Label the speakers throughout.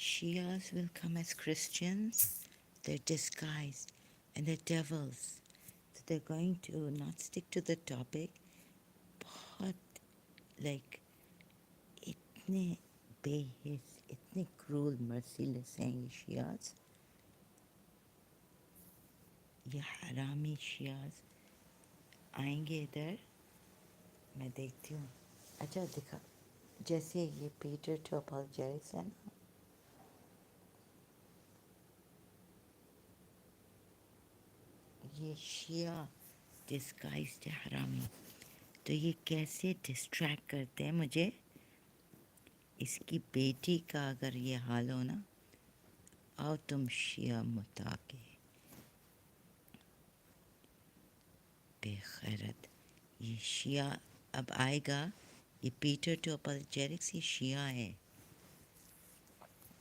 Speaker 1: Shias will come as Christians, they're disguised, and they're devils. So they're going to not stick to the topic, but like इतने बेहिस, इतने cruel, merciless हैं ये Shias, ये हरामी Shias आएंगे इधर. मैं देखती हूँ. अच्छा दिखा, जैसे ये पीटर टू अपॉलजेटिक्स है ना, ये शिया डिस्गाइज्ड हरामी. तो ये कैसे डिस्ट्रैक्ट करते हैं मुझे. इसकी बेटी का अगर ये हाल हो ना, आओ तुम शिया मुता के बेखैरत. ये शिया अब आएगा. ये पीटर टू अपॉलजेटिक्स, ये शिया है.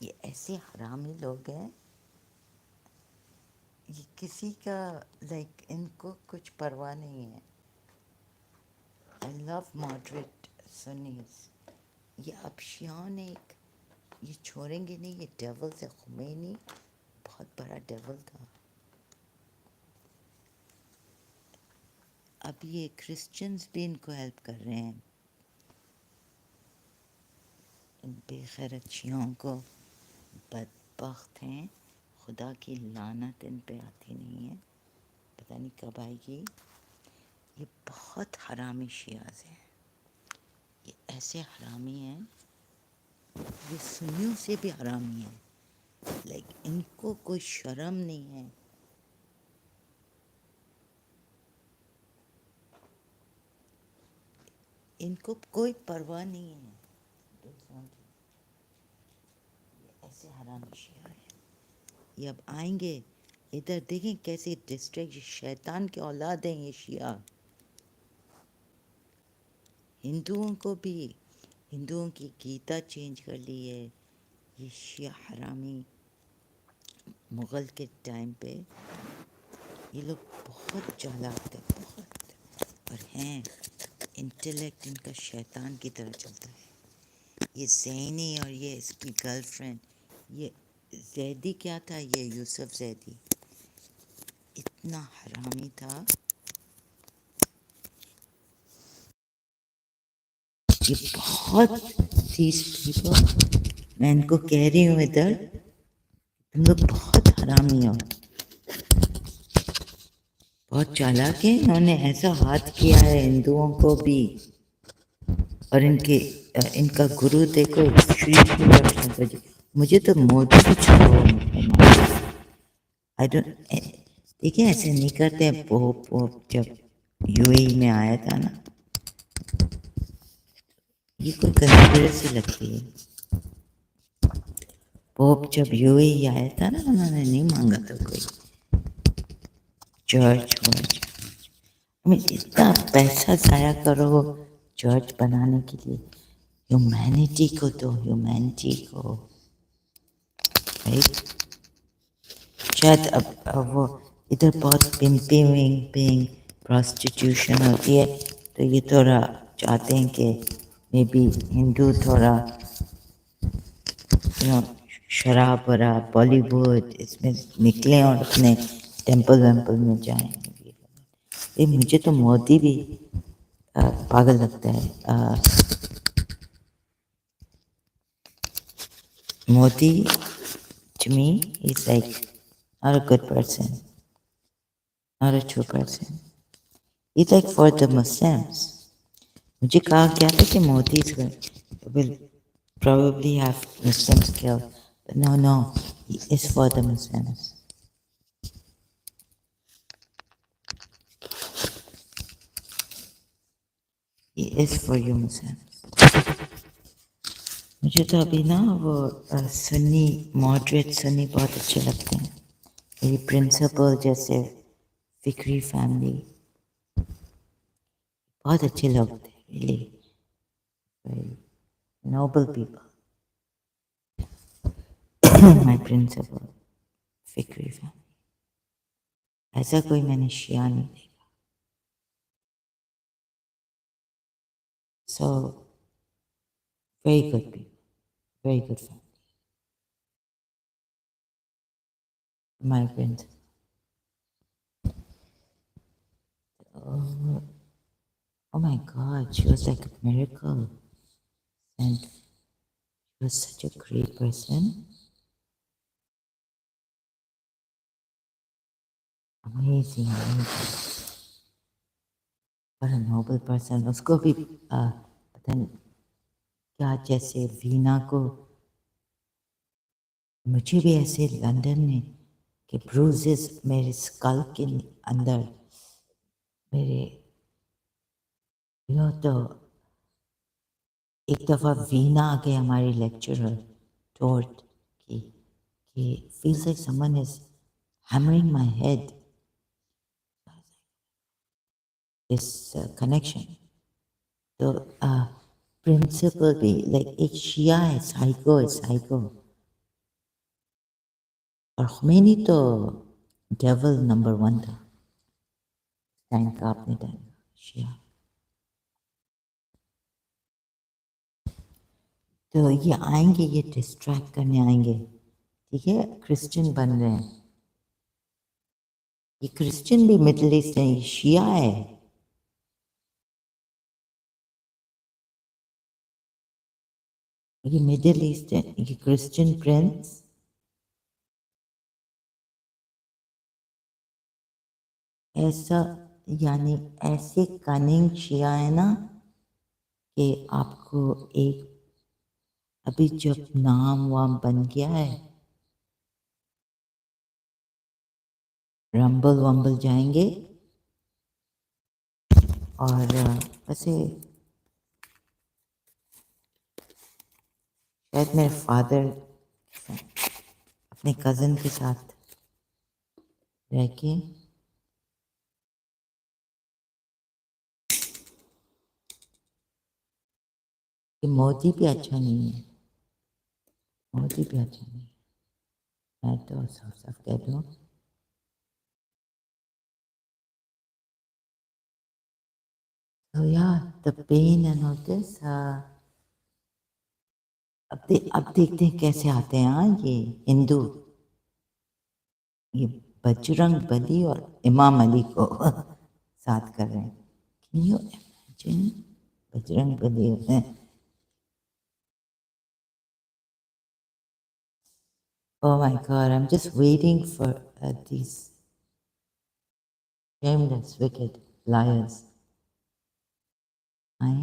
Speaker 1: ये ऐसे हरामी लोग हैं. ये किसी का लाइक इनको कुछ परवाह नहीं है. I love moderate Sunny's. ये अब शिया ने ये छोड़ेंगे नहीं. ये डेवल से खुमैनी बहुत बड़ा डेवल था. अब ये क्रिश्चियंस भी इनको हेल्प कर रहे हैं, इन बेखैरत शियों को. बदबख्त हैं. खुदा की लानत इन पे आती नहीं है. पता नहीं कब आएगी. ये बहुत हरामी शियाज हैं. ये ऐसे हरामी हैं. ये सुन्नियों से भी हरामी हैं. लाइक इनको कोई शर्म नहीं है. इनको कोई परवाह नहीं है. ऐसे हरामी शिया हैं. ये अब आएंगे इधर. देखें कैसे डिस्ट्रैक्ट. शैतान के औलाद हैं ये शिया. हिंदुओं को भी, हिंदुओं की गीता चेंज कर ली है ये शिया हरामी. मुग़ल के टाइम पे ये लोग बहुत चालाक थे, बहुत. और हैं. इंटेलेक्ट इनका शैतान की तरह चलता है. ये ज़ैनी और ये इसकी गर्लफ्रेंड, ये जैदी क्या था, ये यूसुफ जैदी इतना हरामी था. ये बहुत these people, मैं इनको कह रही हूँ इधर, तुम लोग बहुत हरामी हो, बहुत चालाक है. इन्होंने ऐसा हाथ किया है हिंदुओं को भी. और इनका गुरु देखो, श्री श्री रविशंकर जी. मुझे तो मोदी भी छोड़ो. I don't. देखिए ऐसे नहीं करते. पोप जब यूएई में आया था ना, ये कोई कंस्पिरेसी लगती है. पोप जब यूएई आया था ना, उन्होंने नहीं मांगा था कोई चर्च वर्च. इतना पैसा जाया करो चर्च बनाने के लिए. ह्यूमैनिटी को दो, ह्यूमैनिटी को. राइट. शायद अब वो इधर बहुत पिंपिंग प्रोस्टिट्यूशन होती है, तो ये थोड़ा चाहते हैं कि मे बी हिंदू थोड़ा शराब वराब बॉलीवुड इसमें निकलें और अपने टेम्पल वेम्पल में जाएं. ये मुझे तो मोदी भी पागल लगता है. Modi to me is like not a good person, not a true person. He's like for the Muslims. मुझे कहा गया था कि Modi will probably have Muslims killed, but no, he is for the Muslims. He is for you Muslims. मुझे तो अभी ना वो सुन्नी, मॉडरेट सुन्नी बहुत अच्छे लगते हैं. मेरी प्रिंसिपल जैसे फिक्री फैमिली बहुत अच्छे लोग थे. Really very noble people. My principal Fikri family. ऐसा कोई मैंने शिया नहीं देखा. So very good people, very good family. migrant. Oh, oh my God, she was like a miracle. And she was such a great person. Amazing, amazing. What a noble person. उसको भी पता नहीं क्या जैसे वीना को मुझे भी ऐसे लंदन में कि ब्रूजेस मेरे स्कल के अंदर मेरे तो एक दफ़ा वीना आ गए हमारी लेक्चरर टोर्ट कि feels like someone is hammering my head. This connection. तो प्रिंसिपल भी like एक शिया है साइको और ख़ुमैनी तो डेविल नंबर 1 था टाइम का अपने टाइम शिया। तो ये आएंगे ये डिस्ट्रैक्ट करने आएंगे ठीक है क्रिश्चियन बन रहे हैं ये क्रिश्चियन भी मिडिल ईस्ट है ये शिया है ये मिडिल ईस्ट है ये क्रिश्चियन प्रिंस ऐसा यानी ऐसे कनिंग शिया है ना कि आपको एक अभी जब नाम वाम बन गया है रंबल वंबल जाएंगे और वैसे शायद मेरे फादर अपने कज़न के साथ रह के कि मोदी भी अच्छा नहीं है मोदी भी अच्छा नहीं है मैं तो साफ साफ कह दूँ तो यार the pen and all this अब देखते हैं कैसे आते हैं हाँ ये हिंदू ये बजरंग बली और इमाम अली को साथ कर रहे हैं can you imagine Bajrang Bali oh my god I'm just waiting for these shameless wicked liars I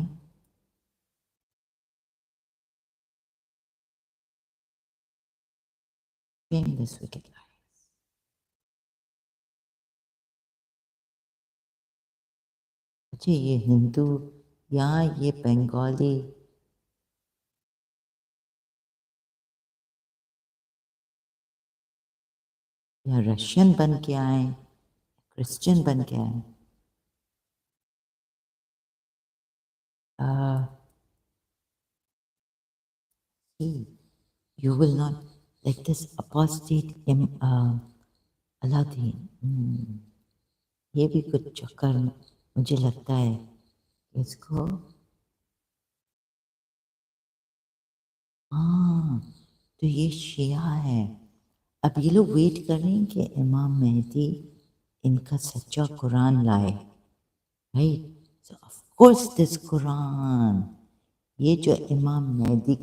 Speaker 1: shameless wicked liars अच्छा ये हिंदू या ये बंगाली या रशियन बन के आए क्रिश्चियन बन के आए see you will not like this apostate Aladdin ये भी कुछ चक्कर मुझे लगता है इसको हाँ तो ये शिया है अब ये लोग वेट कर रहे हैं कि इमाम मेहदी इनका सच्चा कुरान लाए right so of course this कुरान ये जो इमाम मेहदी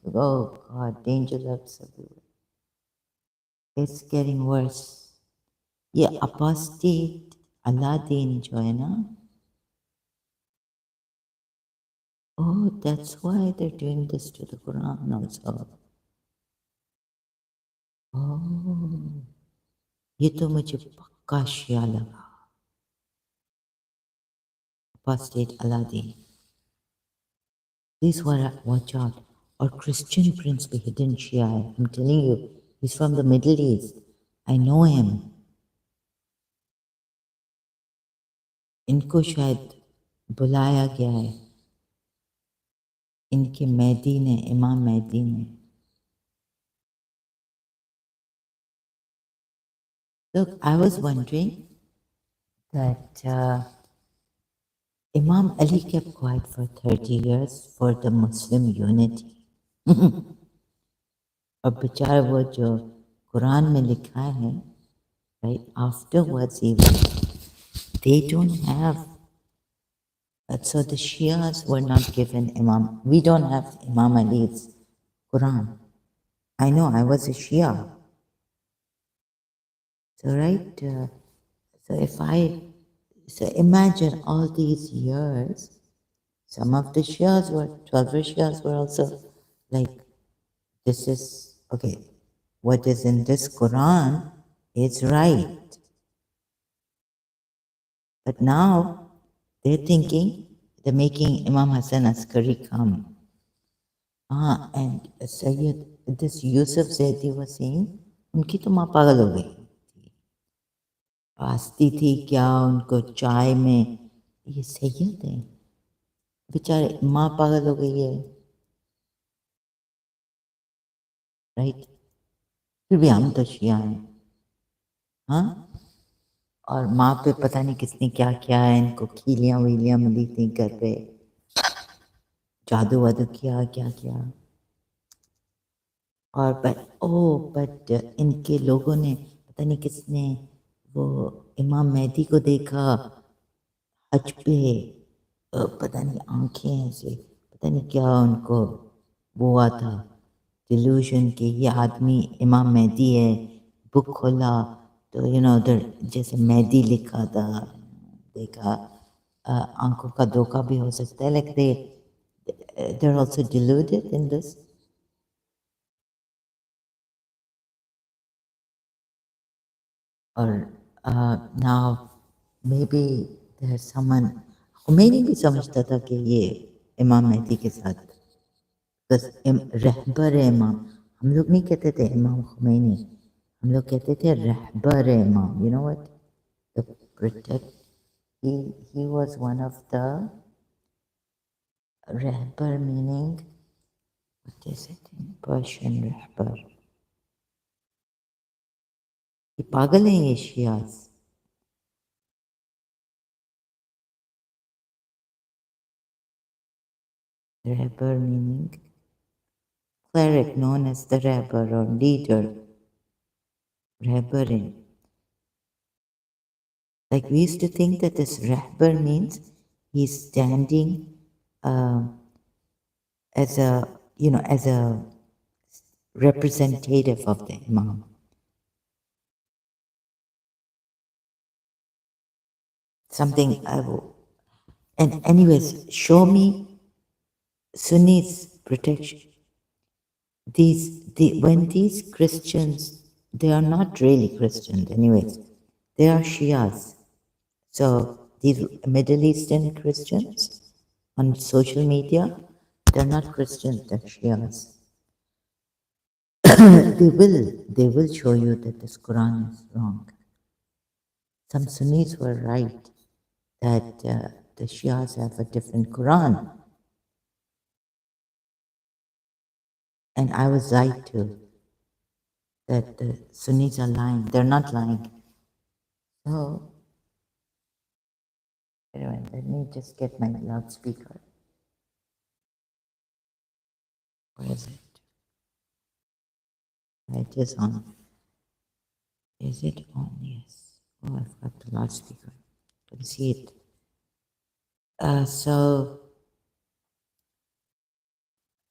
Speaker 1: oh God danger loves it's getting worse ये अपोस्टेट अलादीन जो है ना oh that's why they're doing this to the Quran also oh ये तो मुझे पक्का शिया लगा apostate Aladdin please watch out or Christian prince be hidden Shia I'm telling you he's from the Middle East I know him इनको शायद बुलाया गया है इनके मेहदी ने इमाम मेहदी ने look I was wondering that Imam Ali kept quiet for 30 years for the Muslim unity और बेचारा वो जो कुरान में लिखा है right? Afterwards, even they don't have. So the Shias were not given Imam. We don't have Imam Ali's Quran. I know I was a Shia. So right. So if I so imagine all these years, some of the Shias were 12 Shias were also like, this is okay. What is in this Quran is right. But now they're thinking they're making Imam Hassan Askari come. And Sayyid, this Yusuf Zaidi was saying, उनकी तो माँ पागल हो गई पास्ती थी क्या उनको चाय में ये सैयद है बेचारे माँ पागल हो गई है राइट फिर भी हम तो शिया हैं हाँ और माँ पे पता नहीं किसने क्या किया है इनको खीलियाँ वीलियाँ मिली थी घर पे जादू वादू किया क्या किया और बट इनके लोगों ने पता नहीं किसने वो इमाम मेहदी को देखा हज पे पता नहीं आंखें ऐसे पता नहीं क्या उनको वो हुआ था डिल्यूशन कि ये आदमी इमाम मेहदी है बुक खोला तो उधर जैसे मेहदी लिखा था देखा आंखों का धोखा भी हो सकता है like they are also deluded in this or now maybe there's someone Khomeini भी समझता था कि ये इमाम मेहदी के साथ बस रहबर है इमाम हम लोग नहीं कहते थे इमाम खुमैनी हम लोग कहते थे रहबर है इमाम what the protect he was one of the रहबर meaning what is it in Persian रहबर ये पागल हैं ये शियास रहबर meaning cleric known as the rabber or leader rahbarin like we used to think that this rahbar means he's standing as a as a representative of the imam something and anyways show me Sunnis protection when these Christians, they are not really Christians, anyways. They are Shias. So these Middle Eastern Christians on social media, they're not Christians, they're Shias. they will show you that this Quran is wrong. Some Sunnis were right that the Shias have a different Quran. And I was right too, that the Sunnis are lying. They're not lying. So, anyway, let me just get my loudspeaker. Where is it? It is on. Is it on? Yes. Oh, I've got the loudspeaker. I can see it.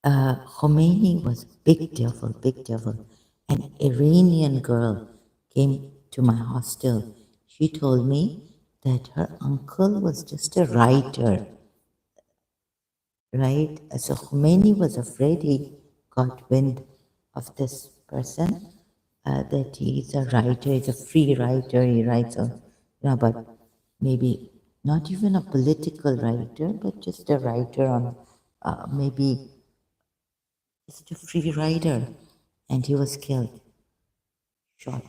Speaker 1: Khomeini was big devil. An Iranian girl came to my hostel. She told me that her uncle was just a writer, right? So Khomeini was afraid he got wind of this person, that he's a writer, he's a free writer, he writes, but maybe not even a political writer, but just a writer on maybe just a free writer. And he was killed, shot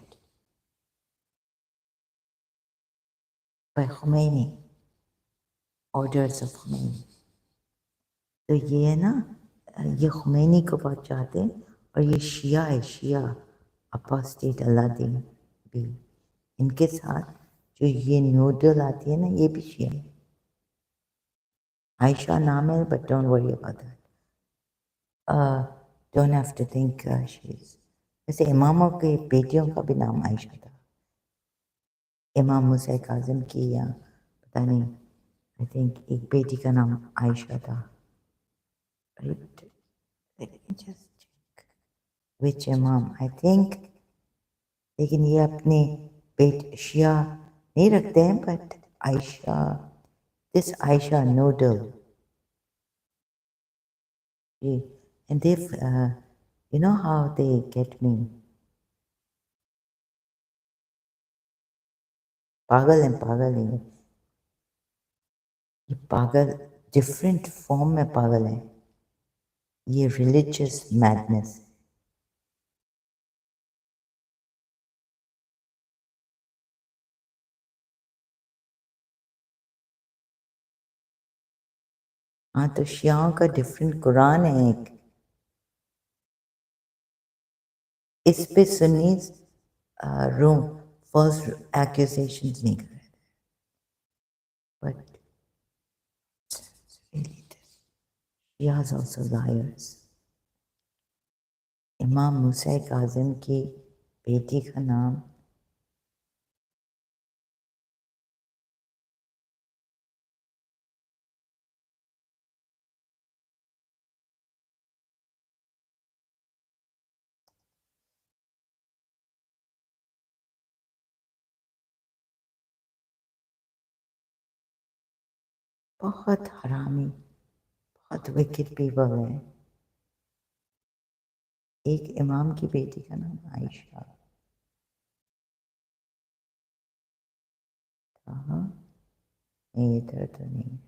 Speaker 1: by Khomeini, orders of Khomeini. तो ये है ना ये खुमैनी को बहुत चाहते हैं और ये शिया है शिया अपोस्टेट अलादीन भी इनके साथ जो ये नूडल आती है ना ये भी शिया है आयशा नाम है but don't worry about that don't have to think she is वैसे इमामों के बेटियों का भी नाम आयशा था इमाम मूसा काज़िम की या पता नहीं, आई थिंक एक बेटी का नाम आयशा था, right? Let me just check which इमाम, आई थिंक। लेकिन ये अपने बेट शिया नहीं रखते हैं, but Ayesha, this Ayesha nodal, and they've, you know how they get me, पागल है ये पागल डिफरेंट फॉर्म में पागल है, ये रिलीजियस मैडनेस। हाँ, तो शियाओं का डिफरेंट कुरान है एक, इस पे सुन्नी रूम फॉल्स एक्यूजेशंस नहीं कर रहे, but really Shias also lawyers. इमाम मूसा काज़िम की बेटी का नाम बहुत हरामी, बहुत विकेट पीपल है। एक इमाम की बेटी का नाम आयशा था, नहीं इधर तो नहीं।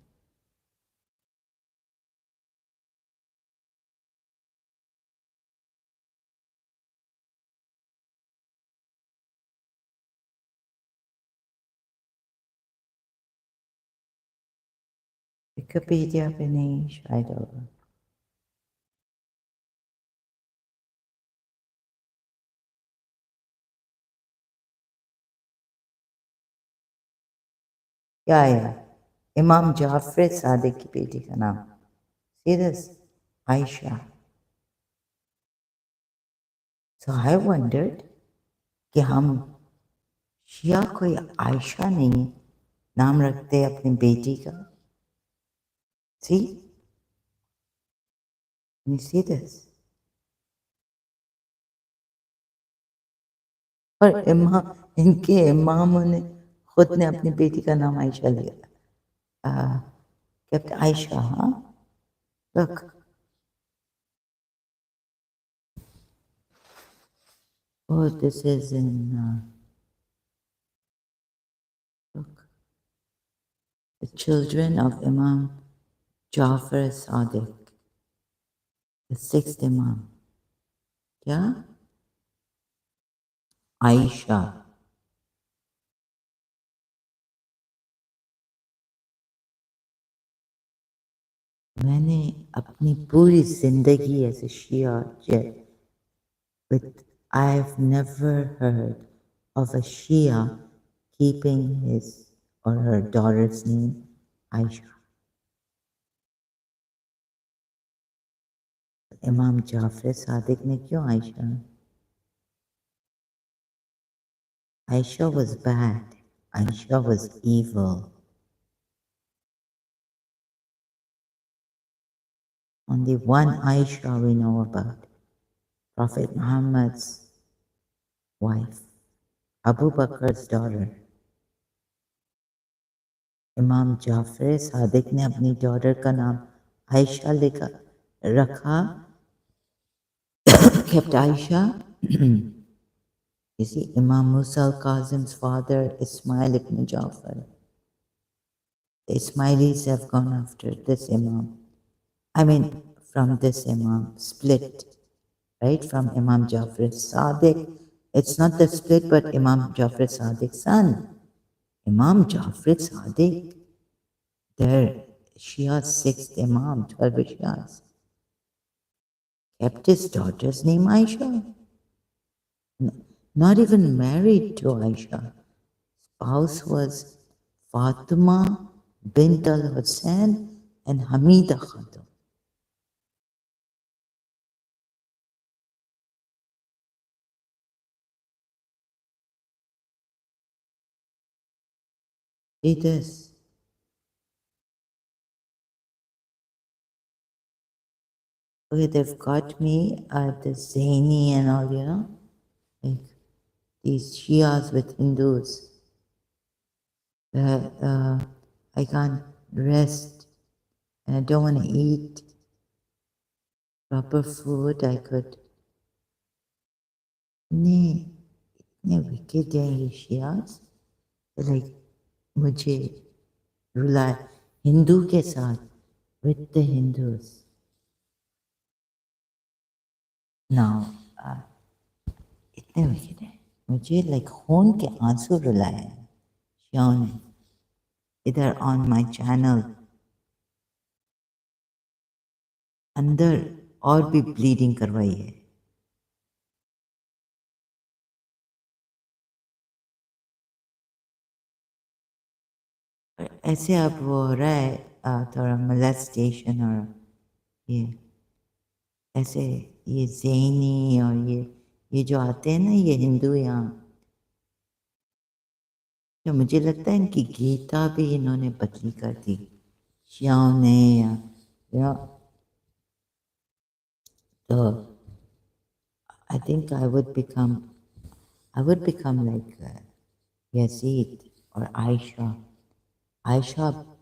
Speaker 1: विकिपीडिया पे नहीं शायद होगा। क्या है? इमाम जाफर सादिक की बेटी का नाम, सीरियस, आयशा। सो आई वंडर्ड कि हम शिया कोई आयशा नहीं नाम रखते अपनी बेटी का। सी, you see this? और इमाम, इनके इमामों ने खुद ने अपनी बेटी का नाम आयशा लिया, kept Aisha, huh? Look, oh, this is in, look, the children of Imam Jafar Sadiq, the sixth Imam. क्या? आयशा। मैंने अपनी पूरी जिंदगी as a Shia with I've never heard of a Shia keeping his or her daughter's name Aisha. Imam Jafar Sadiq ने क्यों Ayesha? Aisha was bad. Aisha was evil. Only one Aisha we know about, Prophet Muhammad's wife, Abu Bakr's daughter. इमाम जाफर सादिक ने अपनी daughter का नाम आयशा लिखा रखा, kept Aisha. You see, Imam Musa al-Kazim's father, Ismail ibn Jafar. The Ismailis have gone after this Imam. I mean, from this Imam, split, right? From Imam Jafar Sadiq. It's not the split, but Imam Jafar Sadiq's son. Imam Jafar Sadiq, their Shia's sixth Imam, 12 Shias, kept his daughter's name Aisha. Not even married to Aisha. Spouse was Fatima bint al-Hussein and Hamida Khatam. It is. Okay, they've got me at the zany and all, like these Shias with Hindus. That I can't rest and I don't want to eat proper food. I could. नहीं इतने wicked हैं ये Shias. Like मुझे रुला हिंदू के साथ with the Hindus. Now, इतने wicked हैं मुझे like खून के आंसू रुलाए हैं शियाओं ने इधर on my channel अंदर और भी bleeding करवाई है ऐसे अब वो हो रहा है थोड़ा molestation और ये ऐसे ये ज़ैनी और ये जो आते हैं ना ये हिंदू यहाँ तो मुझे लगता है इनकी गीता भी इन्होंने बदली कर दी शियाओं ने या तो I think I would become like Yazid or Aisha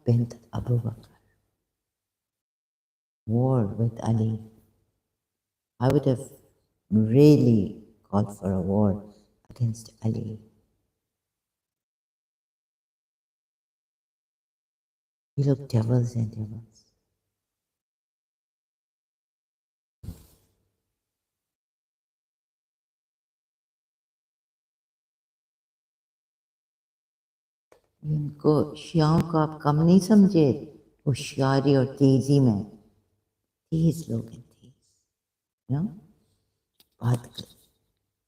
Speaker 1: bint Abu Bakr war with Ali. I would have really called for a war against Ali. You look devils and devils. इनको शियाओं को आप कम नहीं समझे होशियारी और तेजी में तेज लोग हैं तेज you know? बात कर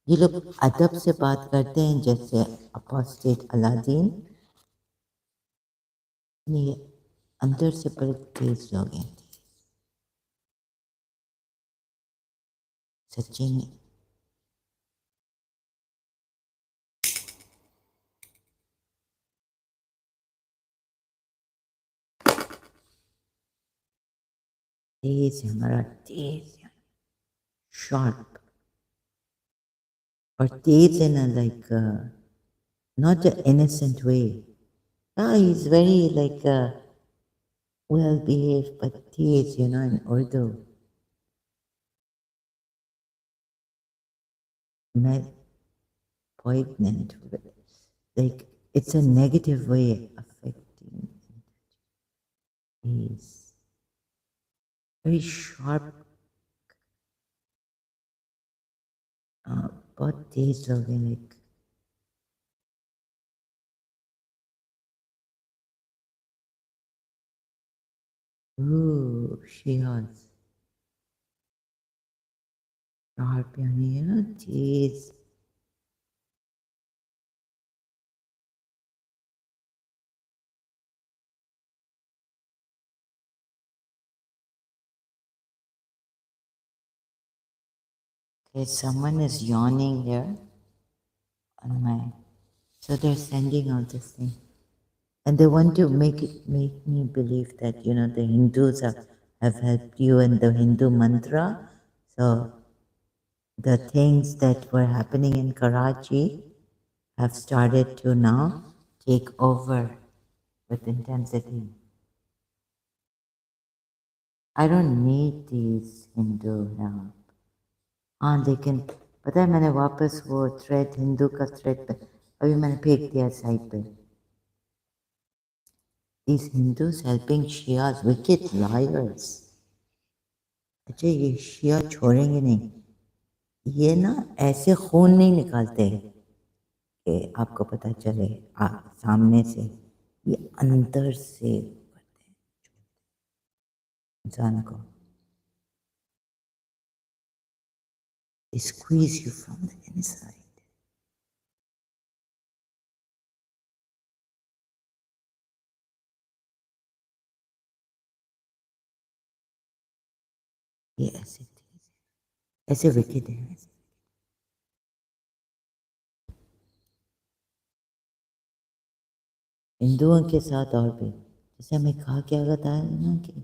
Speaker 1: ये लोग अदब से बात करते हैं जैसे अपोस्टेट अलादीन ये अंदर से बड़े तेज लोग हैं सच्ची में तेज है हमारा तेज है शार्प और तेज in a like not an innocent way. Ah, he's very like well behaved but tease, in Urdu. Poignant. Like it's a negative way affecting. He's very sharp. बहुत तेज लोग हैं like ooh she has sharp यानी है ना तेज Okay, someone is yawning here on my. So they're sending out this thing, and they want to make me believe that the Hindus have helped you in the Hindu mantra. So the things that were happening in Karachi have started to now take over with intensity. I don't need these Hindu help. हाँ लेकिन पता है मैंने वापस वो thread Hindu का thread पे अभी मैंने फेंक दिया साइड पे These Hindus helping Shias, wicked liars. अच्छा ये शिया छोड़ेंगे नहीं ये ना ऐसे खून नहीं निकालते कि आपको पता चले सामने से ये अंदर से करते हैं इंसान को They squeeze you from the inside. ये ऐसे wicked है हिंदुओं के साथ और भी, जैसे हमें कहा क्या जाता है ना कि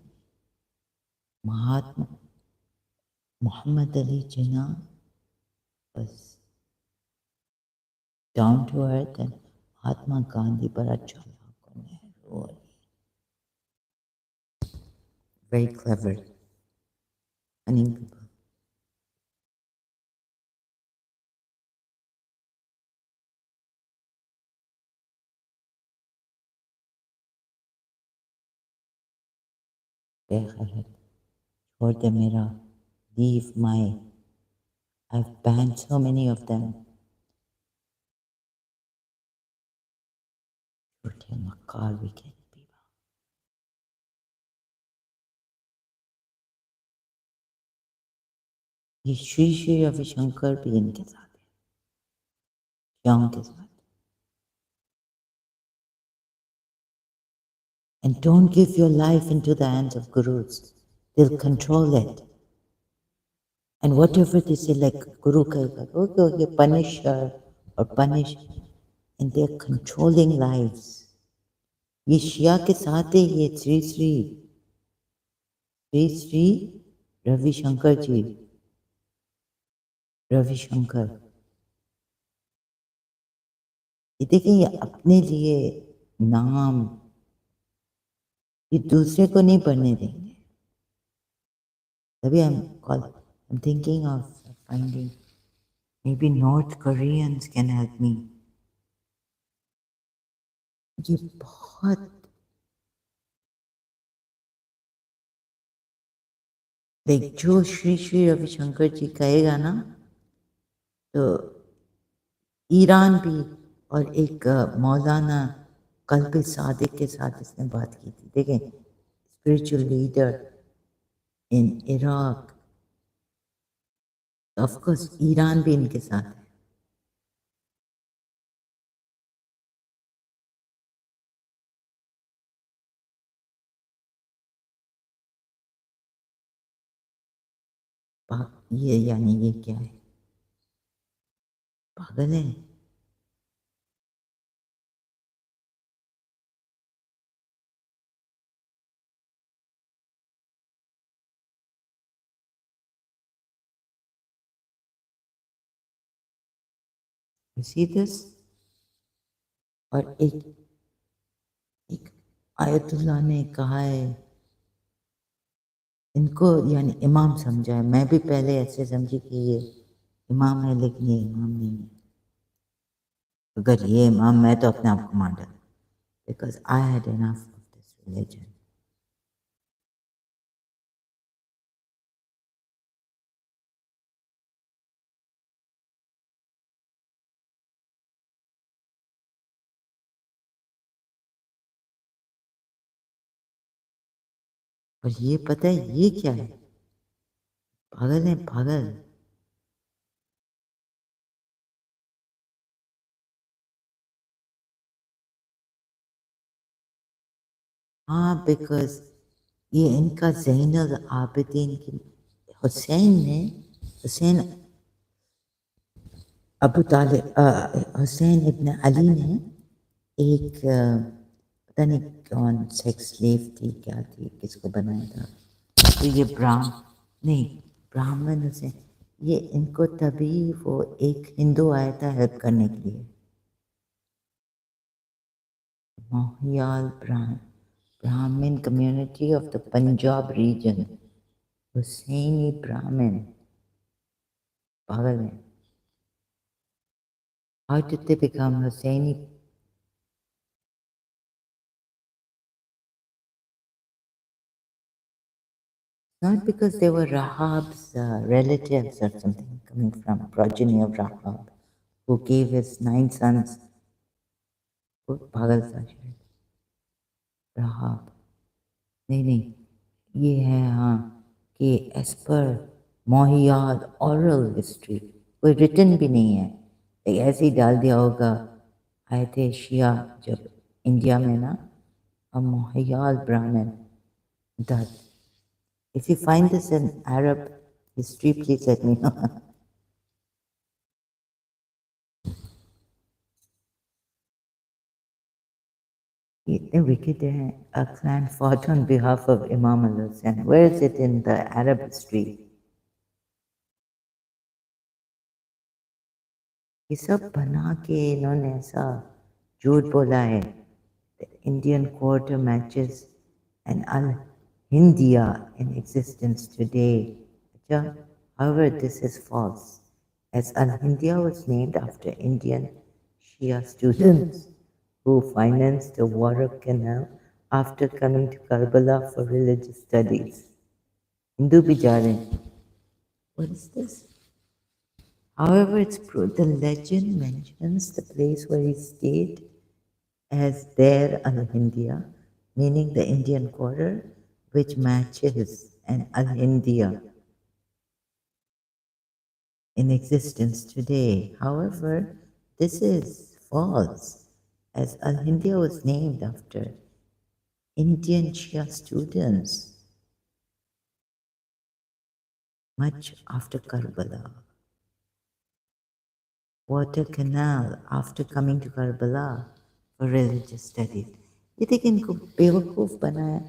Speaker 1: महात्मा मोहम्मद अली जिन्ना बस down to earth, and Mahatma Gandhi बड़ा चालाक और नेहरू और वेरी क्लेवर cunning people. बेखैर छोड़ दे मेरा, leave my, I've banned so many of them. छोटे मक्कार भी कहते हैं। ये श्री श्री रविशंकर भी इनके साथ है, शियाओं के साथ। And don't give your life into the hands of gurus. They'll control it. And whatever they say, like Guru Kaiga, okay, okay, punish her or punish, and they're controlling lives. ये शिया के साथ है, ये श्री श्री श्री श्री रविशंकर जी, रविशंकर, ये देखिए, ये अपने लिए नाम, ये दूसरे को नहीं पढ़ने देंगे। तभी I'm thinking of finding maybe North Koreans can help me. ये बहुत देख, जो श्री श्री रविशंकर जी कहेगा ना, तो ईरान भी, और एक मौलाना कल्ब सादिक के साथ इसने बात की थी, देखें, spiritual leader in Iraq, of course Iran भी इनके साथ है। ये यानी ये क्या है, पागल है। You see this? और एक आयतुल्लाह ने कहा है, इनको यानी इमाम समझा है। मैं भी पहले ऐसे समझी कि ये इमाम है, लेकिन ये इमाम नहीं है। अगर ये इमाम, मैं तो अपने आप को मान डाला, because I had enough of this religion. और ये पता है ये क्या है, पागल है पागल। हाँ, बिकॉज ये इनका ज़ैनुल आबिदीन की, हुसैन ने, हुसैन अबू तालिब, हुसैन इब्न अली ने एक पता नहीं कौन सेक्स स्लेव थी, क्या थी, किसको बनाया था, तो ये नहीं, ब्राह्मण हुसैन, ये इनको तभी वो एक हिंदू आया था हेल्प करने के लिए, मोहियाल Brahmin community of the Punjab region, Hussaini Brahmin, पागल है। How did they become Hussaini? Not because they were Rahab's relatives or something, coming from progeny of Rahab, who gave his 9 sons. वो पागल था शायद, राहाब, नहीं, ये है हाँ, कि एज पर मोहियाद ओरल हिस्ट्री, कोई रिटन भी नहीं है, ऐसे ही डाल दिया होगा। आए थे शिया जब इंडिया में ना, a मोहियाद ब्राह्मण, that if you find this in Arab history, please let me know. इतने wicked हैं. A clan fought on behalf of Imam al-Hussein. Where is it in the Arab history? ये सब बना के इन्होंने ऐसा झूठ बोला है. The Indian quarter matches and Al-Hindia in existence today. अच्छा, however, this is false, as Al-Hindia was named after Indian Shia students who financed the water canal after coming to Karbala for religious studies. Hindu भी जा रहे हैं. What is this? However, the legend mentions the place where he stayed as there Al-Hindia, meaning the Indian quarter, which matches an Al-Hindia in existence today. However, this is false, as Al-Hindia was named after Indian Shia students much after Karbala. Water canal after coming to Karbala for religious studies. ये देखिए इनको बेवकूफ़ बनाया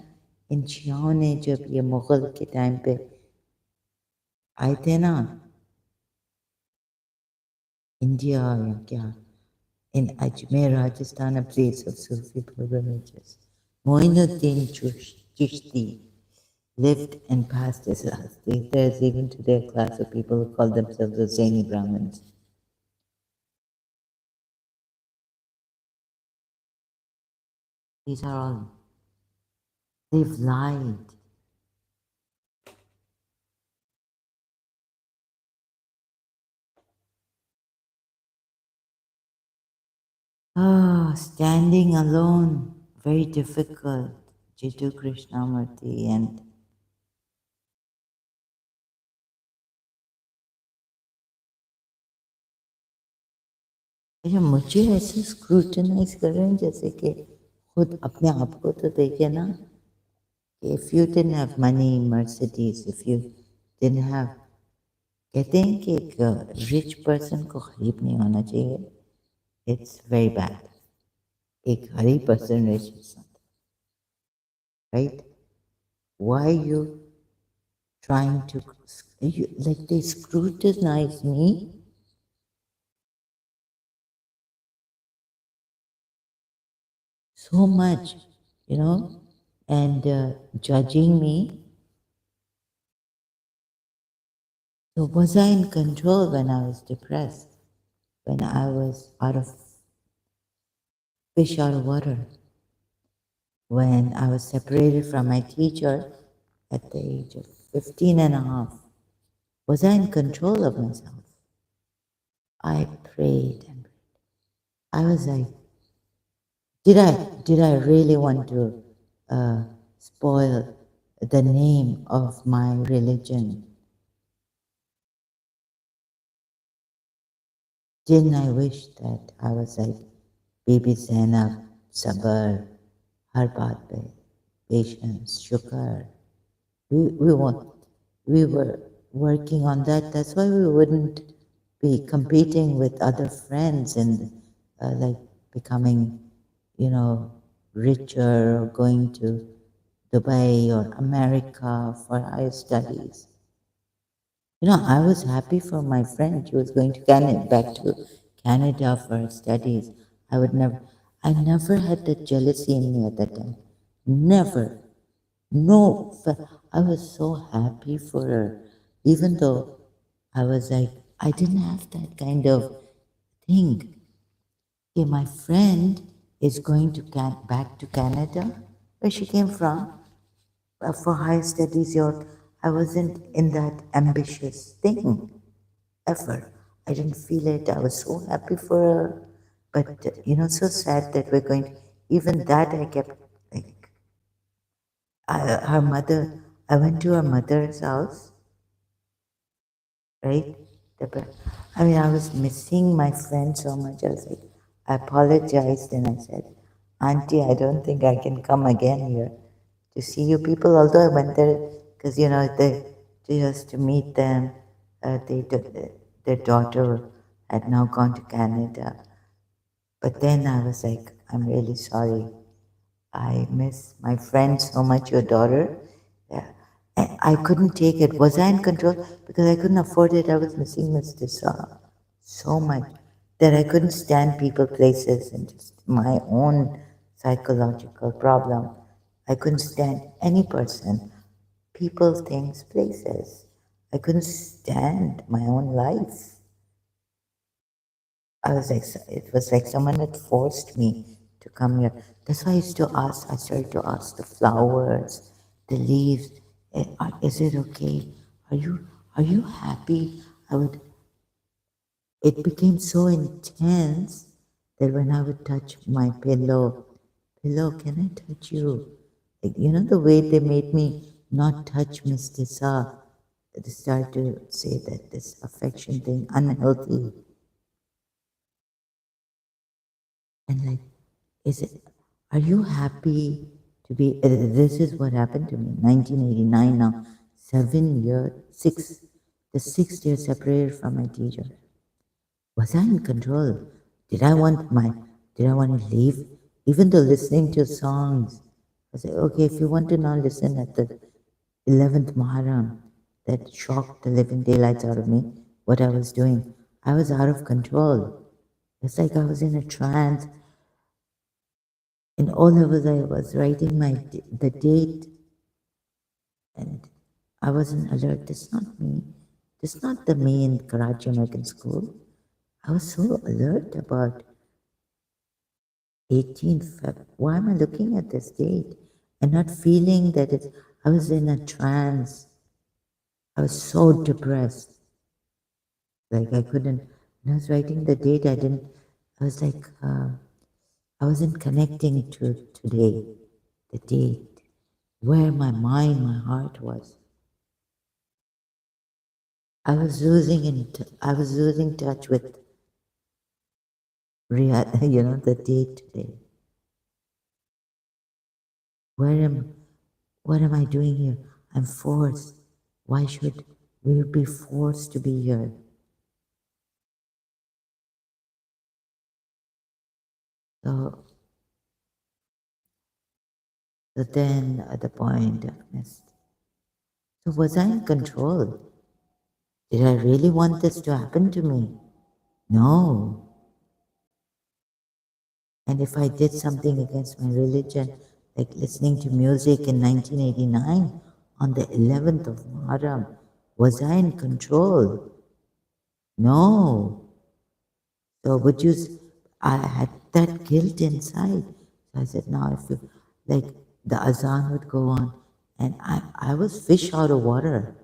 Speaker 1: इन शियाओं ने जब ये मुग़ल के time पे आए थे ना इंडिया या क्या in Ajmer, Rajasthan, a place of Sufi pilgrimages. Moinuddin Chishti lived and passed his last days. There is even today a class of people who call themselves the Zaini Brahmins. These are all, they've lied. Ah, standing alone, very difficult. Jiddu Krishnamurti and मुझे ऐसे scrutinise कर रहे हैं जैसे कि खुद अपने आप को तो देखे ना. If you didn't have money, Mercedes, if you didn't have, कहते हैं कि एक रिच पर्सन को गरीब नहीं होना चाहिए. It's very bad. एक गरीब person rich is not, right? Why you trying to, like they scrutinize me so much, and judging me. So was I in control when I was depressed? When I was out of fish out of water? When I was separated from my teacher at the age of 15 and a half? Was I in control of myself? I prayed and I was like, did I really want to spoil the name of my religion? Didn't I wish that I was like Bibi Zainab, Sabr, हर बात पे patience, shukar. We were working on that. That's why we wouldn't be competing with other friends and like becoming, richer or going to Dubai or America for higher studies. I was happy for my friend. She was going to Canada, back to Canada for her studies. I never had that jealousy in me at that time. Never. No, I was so happy for her. Even though I was like, I didn't have that kind of thing. Okay, my friend is going to back to Canada, where she came from, for higher studies. I wasn't in that ambitious thing ever. I didn't feel it. I was so happy for her, but so sad that we're going. Even that I kept like her mother. I went to her mother's house, right? I was missing my friend so much. I was like, I apologized and I said, Auntie, I don't think I can come again here to see you people. Although I went there because, just to meet them. Their daughter had now gone to Canada. But then I was like, I'm really sorry. I miss my friend so much, your daughter. Yeah. And I couldn't take it. Was I in control? Because I couldn't afford it. I was missing Mr. Saw so much that I couldn't stand people, places, and just my own psychological problem. I couldn't stand any person, people, things, places. I couldn't stand my own life. I was like, it was like someone had forced me to come here. That's why I started to ask the flowers, the leaves, is it okay? Are you, are you happy? I would, it became so intense that when I would touch my pillow, can I touch you? Like, you know, the way they made me not touch Miss Tissa, they started to say that this affection thing, unhealthy. And like, is it, are you happy to be, this is what happened to me, 1989 now, 7 years, the 6th year separated from my teacher. Was I in control? Did I want my, did I want to leave? Even though listening to songs, I said, okay, if you want to now listen at the 11th Muharram, that shocked the living daylights out of me, what I was doing. I was out of control. It's like I was in a trance. In O levels, I was writing the date, and I wasn't alert. This is not me. This is not the me in Karachi American School. I was so alert about 18th Feb. Why am I looking at this date and not feeling that it's, I was in a trance. I was so depressed. Like I couldn't, when I was writing the date, I was like, I wasn't connecting to today, the date, where my mind, my heart was. I was losing touch with real, the date today. Where am, what am I doing here? I'm forced. Why should we be forced to be here? So, so then at the point I've missed. So was I in control? Did I really want this to happen to me? No. And if I did something against my religion, like listening to music in 1989 on the 11th of Muharram, was I in control? No. So would you, I had that guilt inside. So I said, now if you, like the azan would go on and I was fish out of water.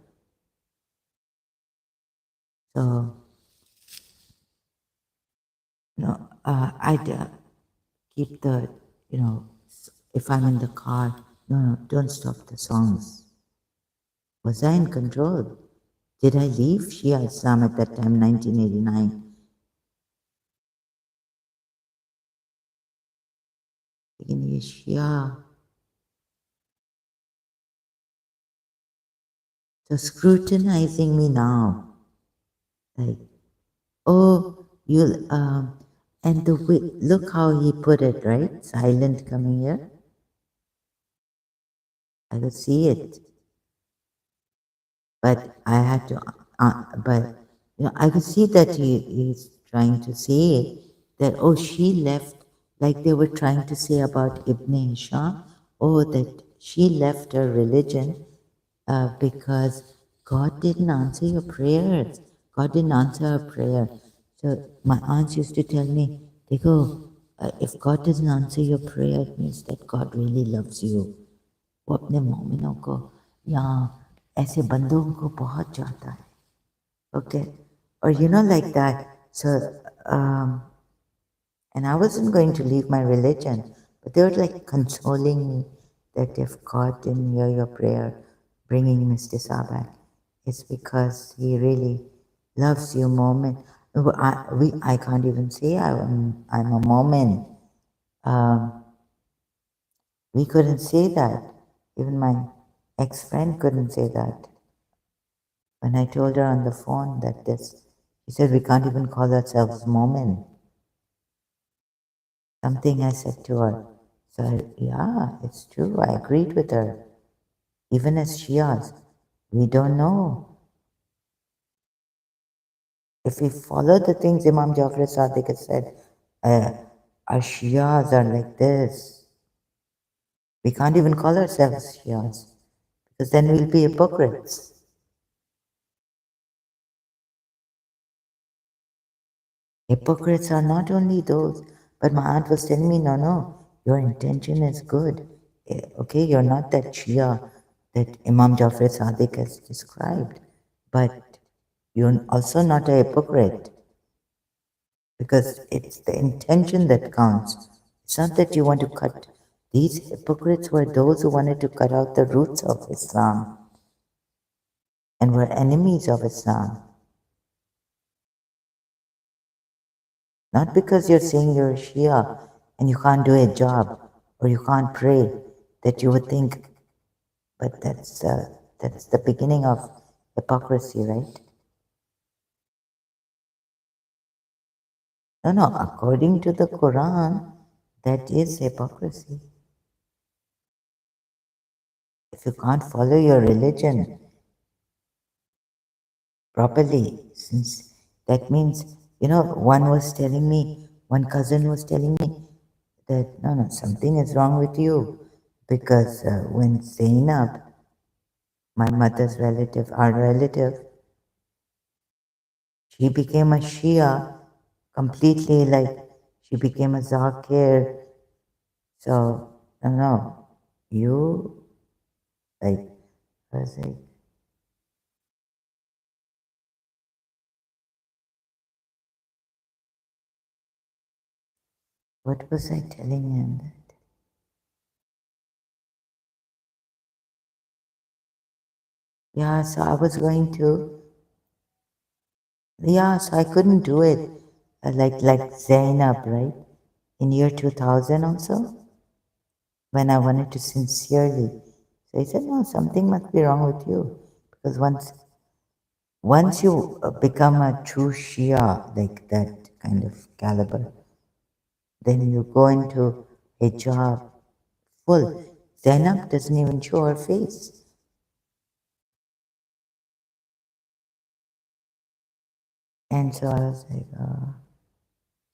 Speaker 1: So, I'd keep the, if I'm in the car, no, don't stop the songs. Was I in control? Did I leave Shia Islam at that time, 1989? लेकिन ये Shia, so scrutinizing me now, like, oh, you'll, and the way, look how he put it, right? Silent coming here. I could see it, but I had to, but, I could see that he's trying to say that, oh, she left, like they were trying to say about Ibn Hisham, oh, that she left her religion because God didn't answer your prayers. God didn't answer her prayer. So my aunts used to tell me, they go, if God doesn't answer your prayer, it means that God really loves you. वो अपने मोमिनों को यहाँ ऐसे बंदों को बहुत चाहता है. Okay, or like that. So, and I wasn't going to leave my religion, but they were like consoling me that if God didn't hear your prayer, bringing Mr. Sa back, it's because He really loves you, Mormon. I can't even say I'm a Mormon. We couldn't say that. Even my ex-friend couldn't say that. When I told her on the phone that this, she said, we can't even call ourselves Mormon. Something I said to her. So, yeah, it's true. I agreed with her. Even as Shias, we don't know. If we follow the things Imam Jafar Sadiq has said, uh, our Shias are like this. We can't even call ourselves Shias because then we'll be hypocrites. Hypocrites are not only those, but my aunt was telling me, no, no, your intention is good. Okay, you're not that Shia that Imam Jafar Sadiq has described, but you're also not a hypocrite because it's the intention that counts. It's not that you want to cut. These hypocrites were those who wanted to cut out the roots of Islam and were enemies of Islam. Not because you're saying you're a Shia and you can't do a job or you can't pray that you would think, but that's the beginning of hypocrisy, right? No, no, according to the Quran, that is hypocrisy. If you can't follow your religion properly, since that means, one cousin was telling me that no, no, something is wrong with you because when Zainab, my mother's relative, our relative, she became a Shia completely, like she became a Zakir. So, no, you, like, I was like, what was I telling him? That? Yeah, so I was going to, yeah, so I couldn't do it like Zainab, right? In year 2000 also, when I wanted to sincerely. So he said, no, something must be wrong with you. Because once you become a true Shia, like that kind of caliber, then you go into hijab full. Zainab doesn't even show her face. And so I was like,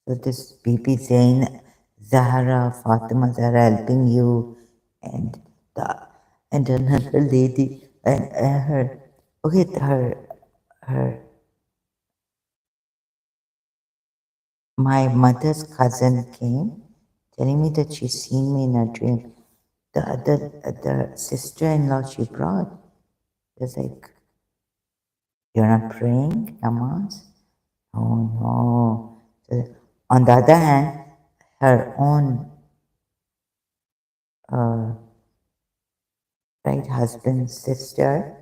Speaker 1: so this Bibi Zain, Zahra, Fatima Zahra helping you, and the and another lady, and her, okay, her, my mother's cousin came, telling me that she's seen me in a dream. The sister-in-law she brought was like, you're not praying namaz? Oh no. So, on the other hand, her own right husband's sister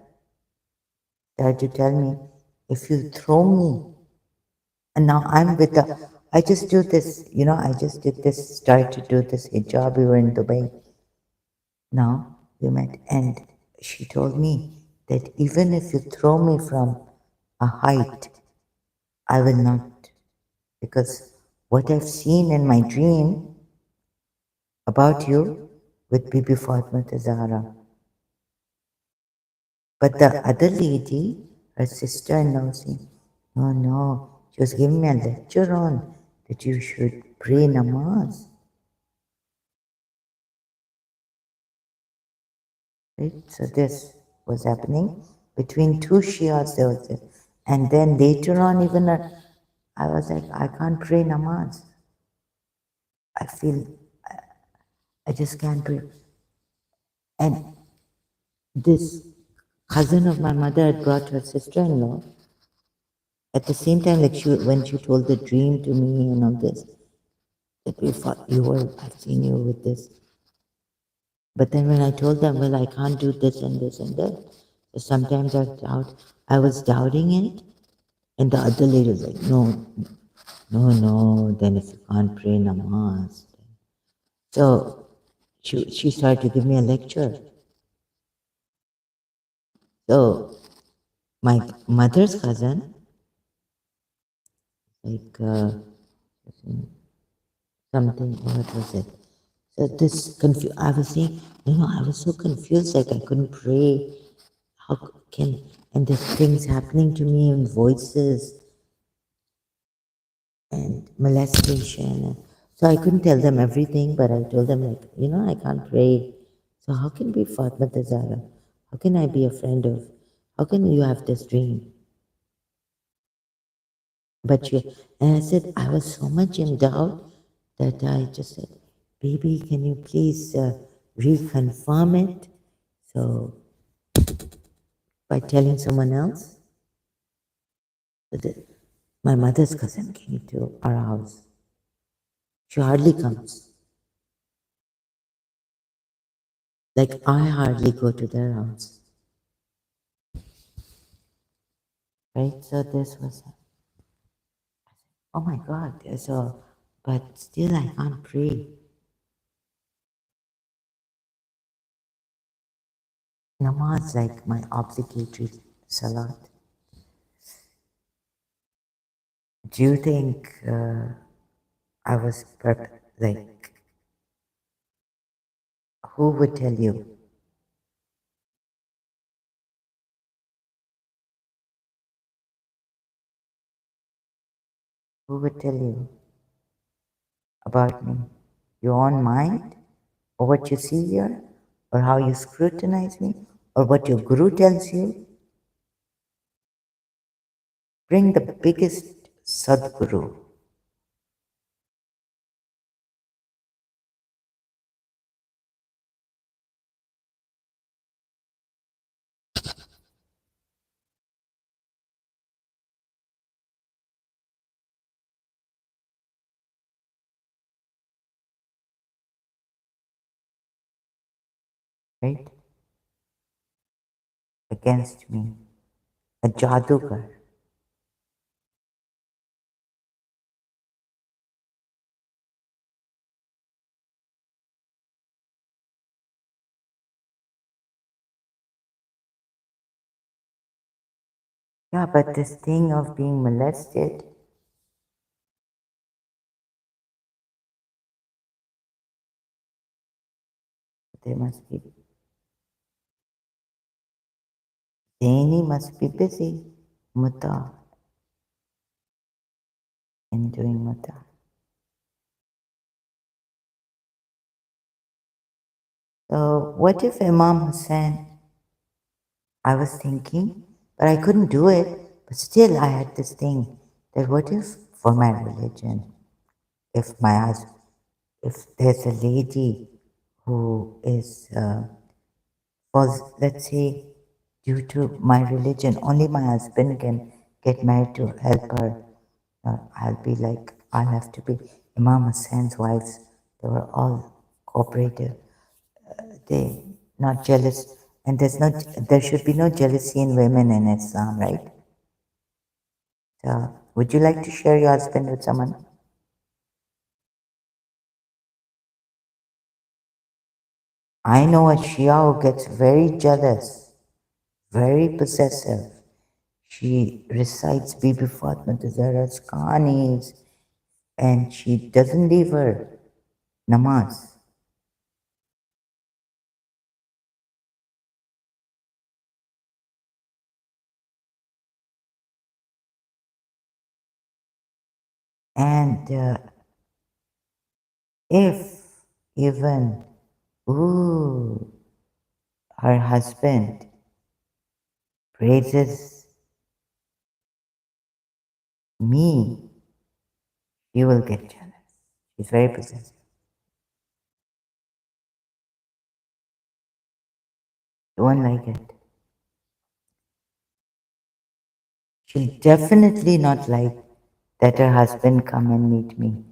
Speaker 1: tried to tell me, if you throw me, and now I'm with the, I just do this, I just did this, started to do this hijab, we were in Dubai. Now we met, and she told me that even if you throw me from a height, I will not, because what I've seen in my dream about you with Bibi Fatima Zahra. But the other lady, her sister-in-law, saying, no, no, she was giving me a lecture on that you should pray namaz. Right? So this was happening between two Shias. There was this. And then later on, even I was like, I can't pray namaz. I feel I just can't pray. And this cousin of my mother had brought her sister-in-law at the same time, like when she told the dream to me and all this, that we thought I've seen you with this. But then when I told them, well, I can't do this and this and that, so sometimes I was doubting it, and the other lady was like, no, no, no, then if you can't pray namaz. So she started to give me a lecture. So my mother's cousin, like something, what was it? So I was saying, I was so confused, like I couldn't pray. How can, and the things happening to me in voices and molestation. So I couldn't tell them everything, but I told them, like, I can't pray. So how can be Fatma Zara? How can I be a friend of, how can you have this dream? But and I said, I was so much in doubt that I just said, baby, can you please reconfirm it? So by telling someone else, that my mother's cousin came to our house. She hardly comes. Like I hardly go to their house. Right? So this was, oh my God. So, but still I can't pray. Namaz like my obligatory salat. Do you think I was like, who would tell you? Who would tell you about me? Your own mind? Or what you see here? Or how you scrutinize me? Or what your guru tells you? Bring the biggest Sadguru. Right? Against me. A Jadugar. Yeah, but this thing of being molested, they must be, Zaini must be busy, Mutta, in doing Mutta. So what if Imam Hussain, I was thinking, but I couldn't do it, but still I had this thing that what if for my religion, if my husband, if there's a lady who is, was, let's say, due to my religion, only my husband can get married to help her. I'll be like, I'll have to be. Imam Hussein's wives, they were all cooperative. They not jealous, and there should be no jealousy in women in Islam, right? So, would you like to share your husband with someone? I know a Shia who gets very jealous, very possessive. She recites Bibi Fatma Zahra's Kahanis and she doesn't leave her namaz. And if even, ooh, her husband praises me, she will get jealous. She's very possessive. She won't like it. She'll definitely not like that her husband come and meet me,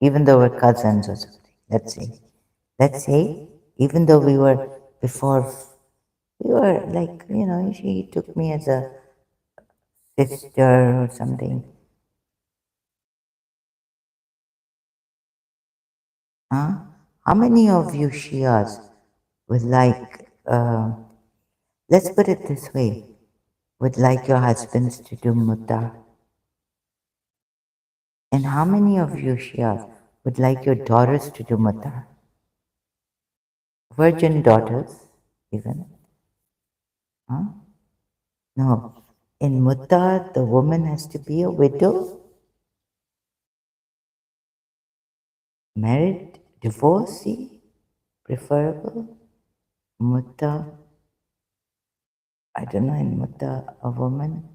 Speaker 1: even though we're cousins or something. Let's say, even though we were before, we were like, she took me as a sister or something. Huh? How many of you Shias would like, let's put it this way, would like your husbands to do mutar? And how many of you Shias would like your daughters to do mutta, virgin daughters, even. Huh? No. In mutta, the woman has to be a widow, married, divorcee, preferable. Mutta, I don't know, in mutta, a woman,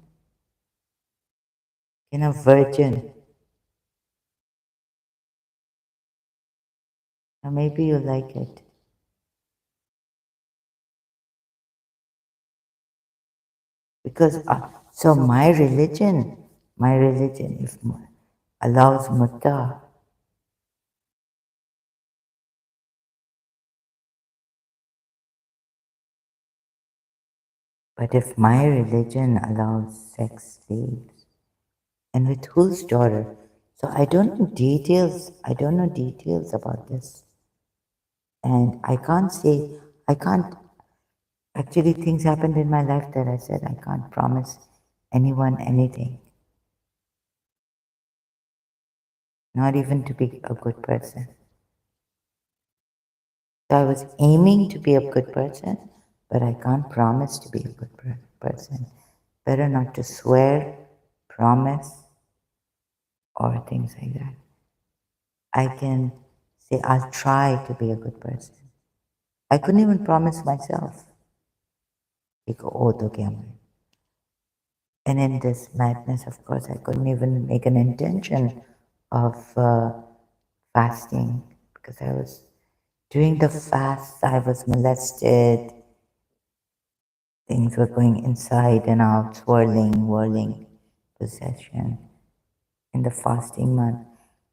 Speaker 1: in a virgin. Or maybe you like it. Because, so my religion if allows mutta, but if my religion allows sex slaves, and with whose daughter? So I don't know details. I don't know details about this, and I can't say. I can't. Actually, things happened in my life that I said I can't promise anyone anything. Not even to be a good person. So I was aiming to be a good person, but I can't promise to be a good person. Better not to swear, promise, or things like that. I can say, I'll try to be a good person. I couldn't even promise myself. And in this madness, of course, I couldn't even make an intention of fasting because I was during the fast, I was molested. Things were going inside and out, whirling, possession in the fasting month.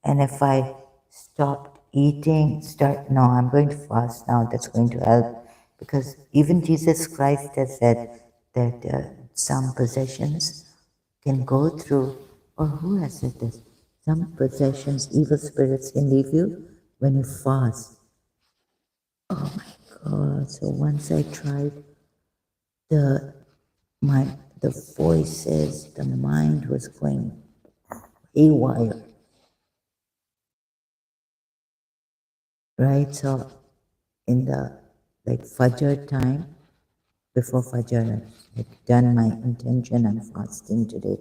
Speaker 1: And if I stopped eating, no, I'm going to fast now, that's going to help. Because even Jesus Christ has said that some possessions can go through, or who has said this? Some possessions, evil spirits can leave you when you fast. Oh my God. So once I tried the my the voices, the mind was going haywire. Right? So in the like Fajr time, before Fajr, I had done my intention and fasting today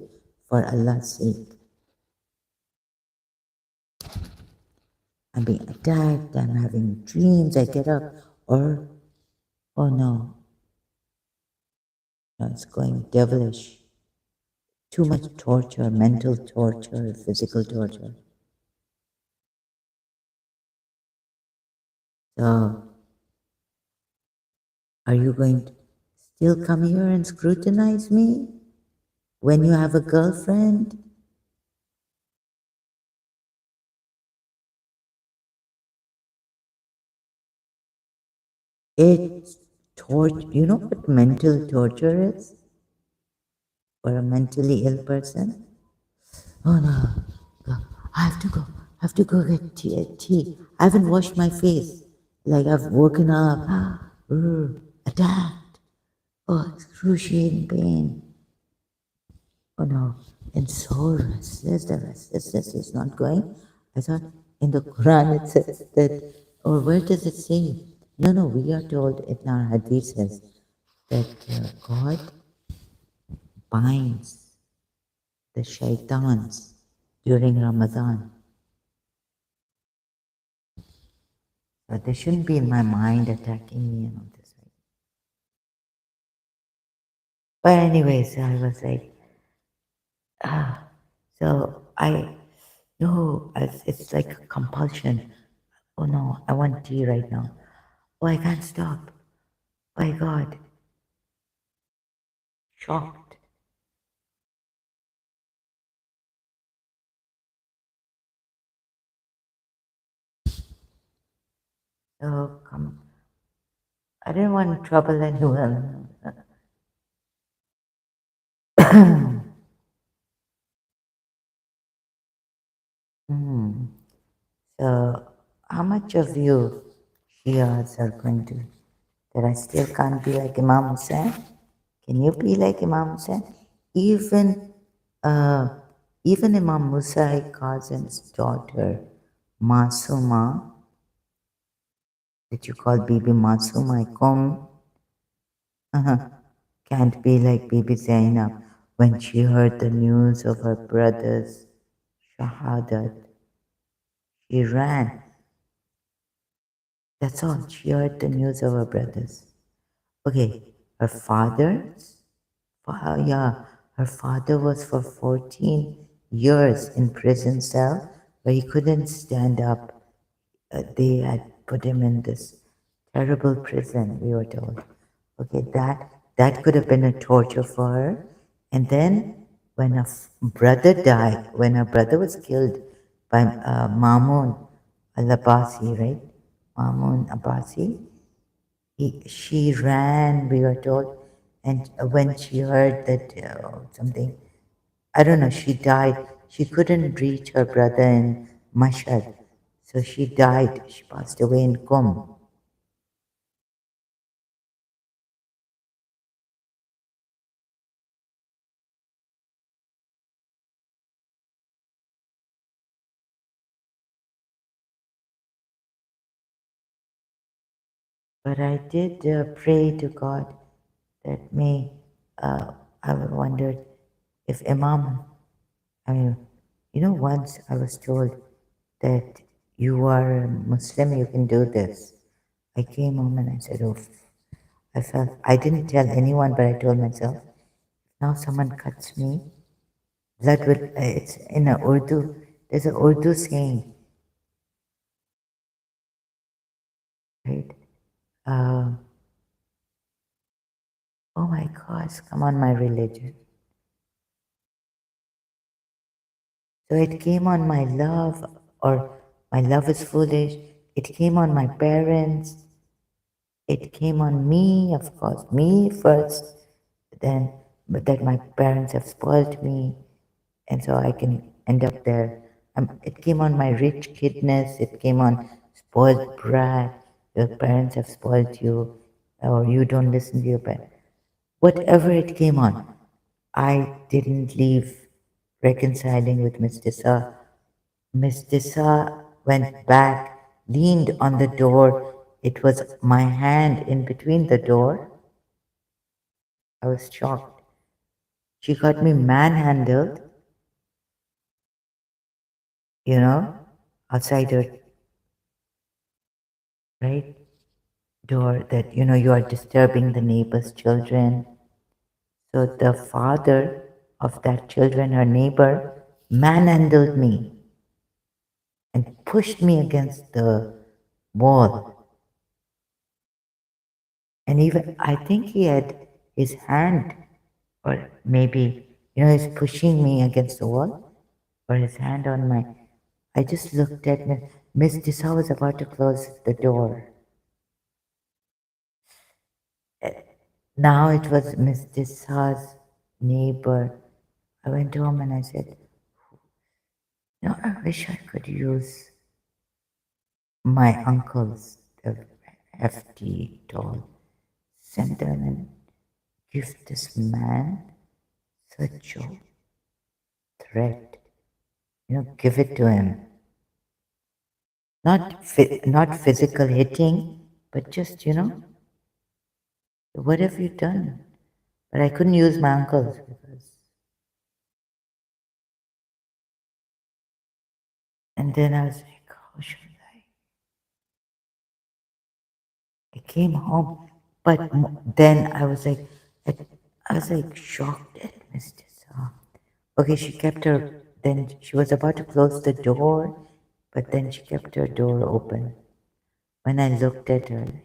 Speaker 1: for Allah's sake. I'm being attacked, I'm having dreams, I get up, or oh no, no, it's going devilish. Too much torture, mental torture, physical torture. So, are you going to still come here and scrutinize me when you have a girlfriend? It's torture. You know what mental torture is for a mentally ill person? Oh no, I have to go. I have to go get tea. I haven't washed my face. Like I've woken up, attacked. Oh, excruciating pain. Oh no, and so restless. The restlessness is not going. I thought in the Quran it says that, or where does it say? No, we are told in our hadith says that God binds the shaitans during Ramadan. But they shouldn't be in my mind attacking me and all this. But anyways, I was like, so no, it's like a compulsion. Oh no, I want tea right now. Oh, I can't stop. My God, shocked. So come, I didn't want to trouble anyone. Hmm. So, how much of you Shias are going to, that I still can't be like Imam Hussain? Can you be like Imam Hussain? Even, uh, even Imam Musa Kazim's daughter Masuma, that you call Bibi Masuma, can't be like Bibi Zainab when she heard the news of her brother's shahadat. She ran. That's all. She heard the news of her brothers. Okay, her father, yeah, her father was for 14 years in prison cell where he couldn't stand up. They had put him in this terrible prison, we were told. Okay, that could have been a torture for her. And then when a brother died, when her brother was killed by Mamun al-Abbasi, right? Mamun Abbasi, she ran, we were told, and when she heard that something, I don't know, she died. She couldn't reach her brother in Mashhad, so she died. She passed away in Qum. But I did pray to God that I wondered if Imam, I mean, once I was told that you are a Muslim, you can do this. I came home and I said, oh, I felt, I didn't tell anyone, but I told myself, now someone cuts me, blood will, it's in a Urdu, there's an Urdu saying, right? Uh, oh my gosh, come on, my religion. So it came on my love, or my love is foolish. It came on my parents. It came on me, of course, me first, then, but that my parents have spoiled me, and so I can end up there. It came on my rich kidness. It came on spoiled brat. Your parents have spoiled you, or you don't listen to your parents. Whatever it came on, I didn't leave reconciling with Miss Dissa. Miss Dissa went back, leaned on the door. It was my hand in between the door. I was shocked. She got me manhandled, outside her, right, door, that, you are disturbing the neighbor's children. So the father of that children, her neighbor, manhandled me and pushed me against the wall. And even, I think he had his hand, or maybe, he's pushing me against the wall, or his hand on my. I just looked at Miss Dissa was about to close the door. Now it was Miss Dissa's neighbor. I went home and I said, I wish I could use my uncle's, the hefty, tall, send them and give this man such a threat. Give it to him. Not physical hitting, but just, what have you done? But I couldn't use my uncle's because. And then I was like, how should I? I came home, but then I was like shocked at Mr. Saw. Okay, she kept her, then she was about to close the door, but then she kept her door open. When I looked at her, like,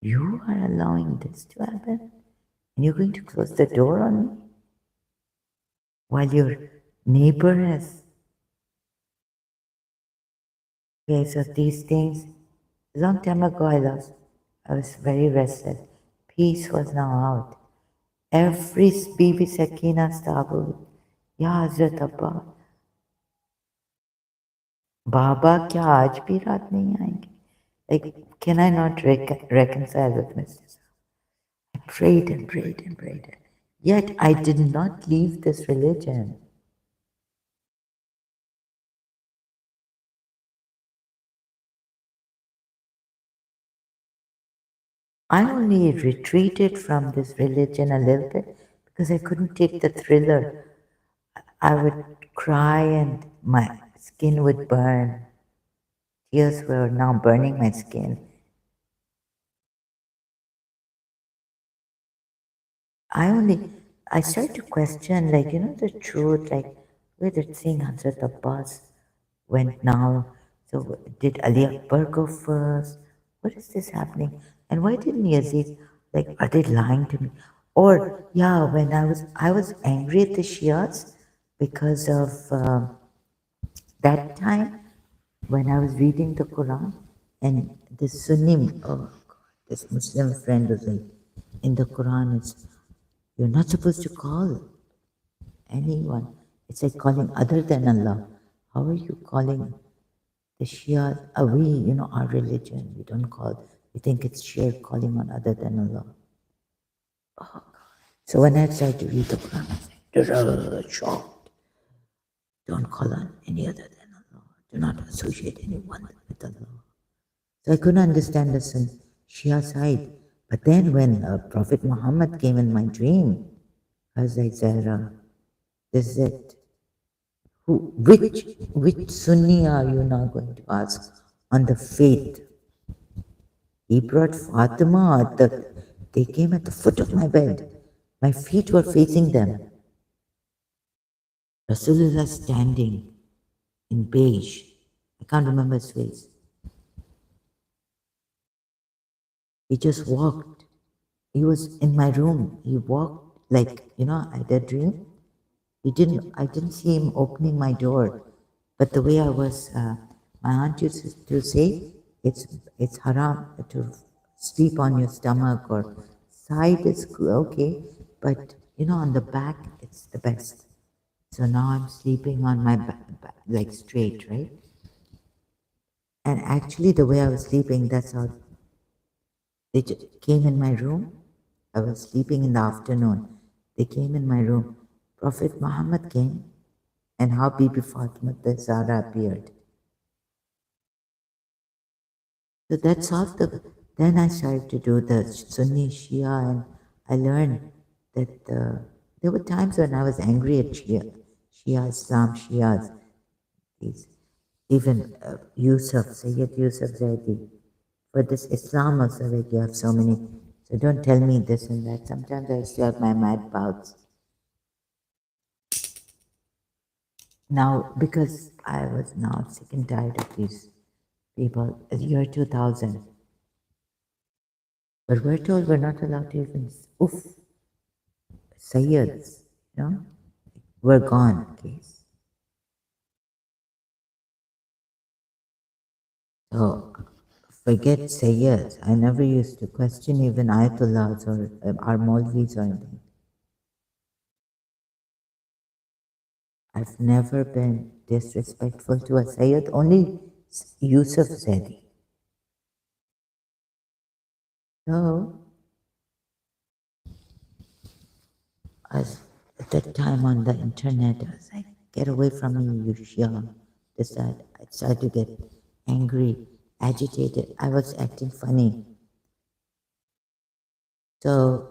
Speaker 1: you are allowing this to happen? And you're going to close the door on me? While your neighbor has. Okay, so these things, a long time ago I was very restless. Peace was now out. Every बीवी सकीना साबुत या हजरत अब्बा बाबा क्या आज भी रात नहीं आएंगे? Like, can I not reconcile with Mrs. I prayed and prayed and prayed. Yet I did not leave this religion. I only retreated from this religion a little bit because I couldn't take the thriller. I would cry and my skin would burn. Tears were now burning my skin. I only, I started to question, like, the truth, like, where did Singh Hazrat Abbas went now? So, did Ali Akbar go first? What is this happening? And why didn't Yazid, like, are they lying to me? Or, yeah, when I was angry at the Shias because of that time when I was reading the Quran and this Sunni, oh God, this Muslim friend was like, in the Quran, you're not supposed to call anyone. It's like calling other than Allah. How are you calling the Shia? Our religion, we don't call, we think it's shirk calling on other than Allah. So when I tried to read the Quran, I was like, shocked. Don't call on any other than Allah. Do not associate anyone with Allah. So I couldn't understand the Shia side. But then when Prophet Muhammad came in my dream, I was like, Zahra, this is it. Which Sunni are you now going to ask on the faith? He brought Fatima. They came at the foot of my bed. My feet were facing them. Rasulullah standing in beige. I can't remember his face. He just walked. He was in my room. He walked like, I had a dream. I didn't see him opening my door. But the way I was, my aunt used to say, it's haram to sleep on your stomach or side is okay, but on the back, it's the best. So now I'm sleeping on my back, like straight, right? And actually, the way I was sleeping, that's how they came in my room. I was sleeping in the afternoon. They came in my room. Prophet Muhammad came, and how Bibi Fatima the Zahra appeared. So that's how then I started to do the Sunni Shia, and I learned that there were times when I was angry at Shia Islam, Shias, these, even Sayyid Yusuf Zaidi. For this Islam also, like you have so many. So don't tell me this and that. Sometimes I still have my mad bouts. Now, because I was now sick and tired of these people, the year 2000, but we're told we're not allowed to even, Sayyids, we're gone, case. So forget Sayyids. I never used to question even Ayatollahs or our Maulvis or anything. I've never been disrespectful to a Sayyid, only Yusuf Zaidi. So, as at that time on the internet, I was like, get away from me, you Shia. This, that. I started to get angry, agitated. I was acting funny. So,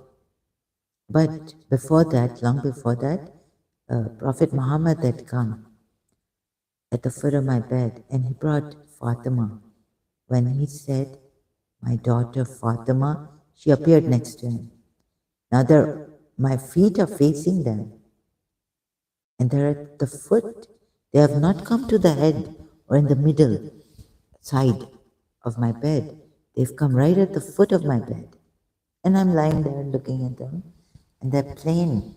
Speaker 1: but before that, long before that, Prophet Muhammad had come at the foot of my bed and he brought Fatima. When he said, my daughter Fatima, she appeared next to him. Now my feet are facing them and they're at the foot. They have not come to the head or in the middle side of my bed. They've come right at the foot of my bed. And I'm lying there looking at them. And that plain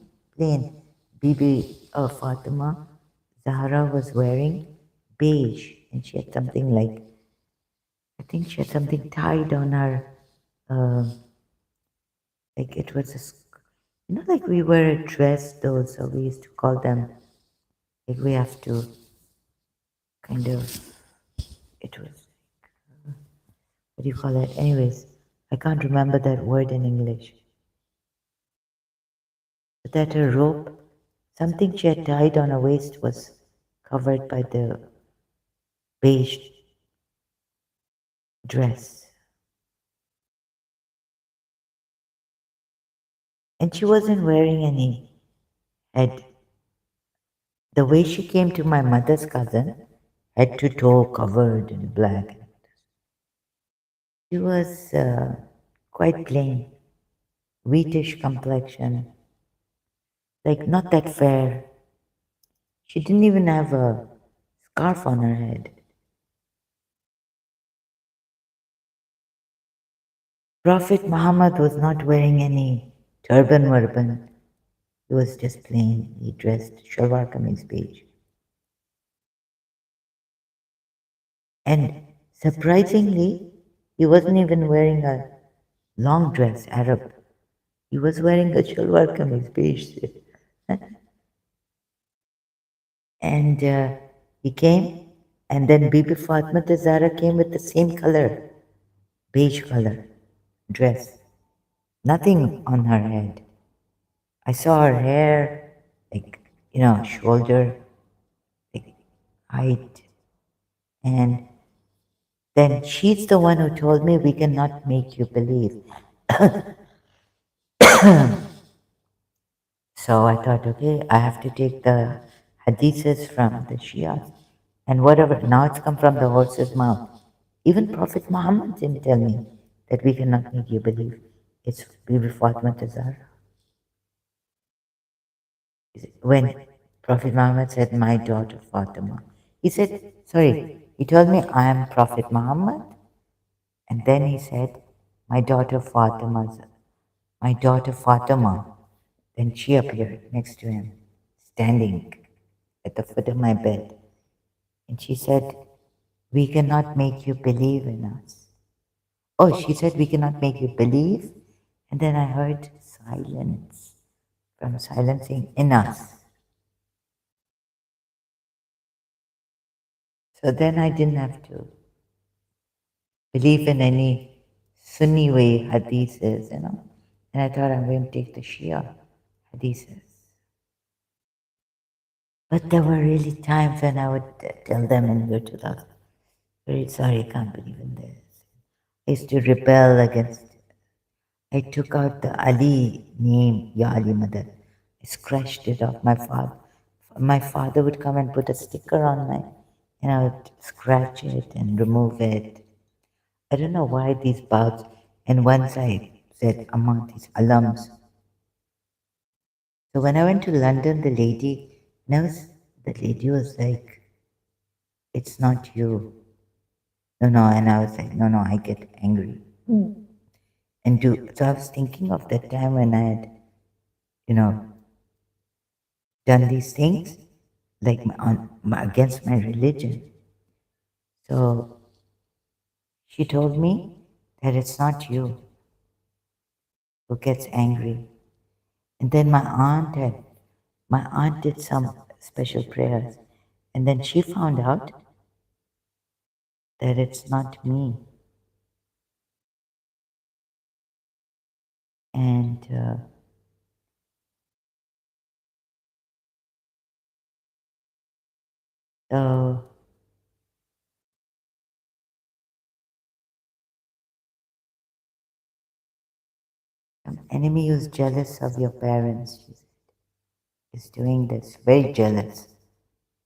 Speaker 1: Bibi Fatima, Zahra was wearing beige. And she had something like, I think she had something tied on her, uh, like it was like we wear a dress, those, so we used to call them, like we have to kind of, it was, what do you call it? Anyways, I can't remember that word in English. But that her rope, something she had tied on her waist was covered by the beige dress. And she wasn't wearing any head. The way she came to my mother's cousin, head to toe covered in black. She was quite plain, wheatish complexion, like not that fair. She didn't even have a scarf on her head. Prophet Muhammad was not wearing any turban. He was just plainly dressed, shalwar kameez beige. And surprisingly, he wasn't even wearing a long dress, Arab. He was wearing a shalwar kameez beige. And he came, and then Bibi Fatma Zahra came with the same color, beige color dress. Nothing on her head. I saw her hair, like, shoulder, like height. And then she's the one who told me we cannot make you believe. So I thought, okay, I have to take the hadiths from the Shias and whatever. Now it's come from the horse's mouth. Even Prophet Muhammad didn't tell me that we cannot make you believe. It's Bibi Fatma Zahra. When Prophet Muhammad said, my daughter Fatima, he said, sorry, he told me I am Prophet Muhammad, and then he said, my daughter Fatima, my daughter Fatima. Then she appeared next to him, standing at the foot of my bed, and she said, we cannot make you believe in us. Oh, she said, we cannot make you believe, and then I heard silence from silencing in us. So then I didn't have to believe in any Sunni way hadiths, And I thought I'm going to take the Shia hadiths. But there were really times when I would tell them in Virtual, very sorry, I can't believe in this. I used to rebel against it. I took out the Ali name, Ya Ali Mother. I scratched it off my father. My father would come and put a sticker on my, and I would scratch it and remove it. I don't know why these bouts. And once I said, Amma, these alums. So when I went to London, the lady was like, it's not you. No, and I was like, no, I get angry. So I was thinking of that time when I had, you know, done these things, like against my religion. So she told me that it's not you who gets angry. And then my aunt did some special prayers. And then she found out that it's not me. And so some enemy who's jealous of your parents, she is doing this, very jealous.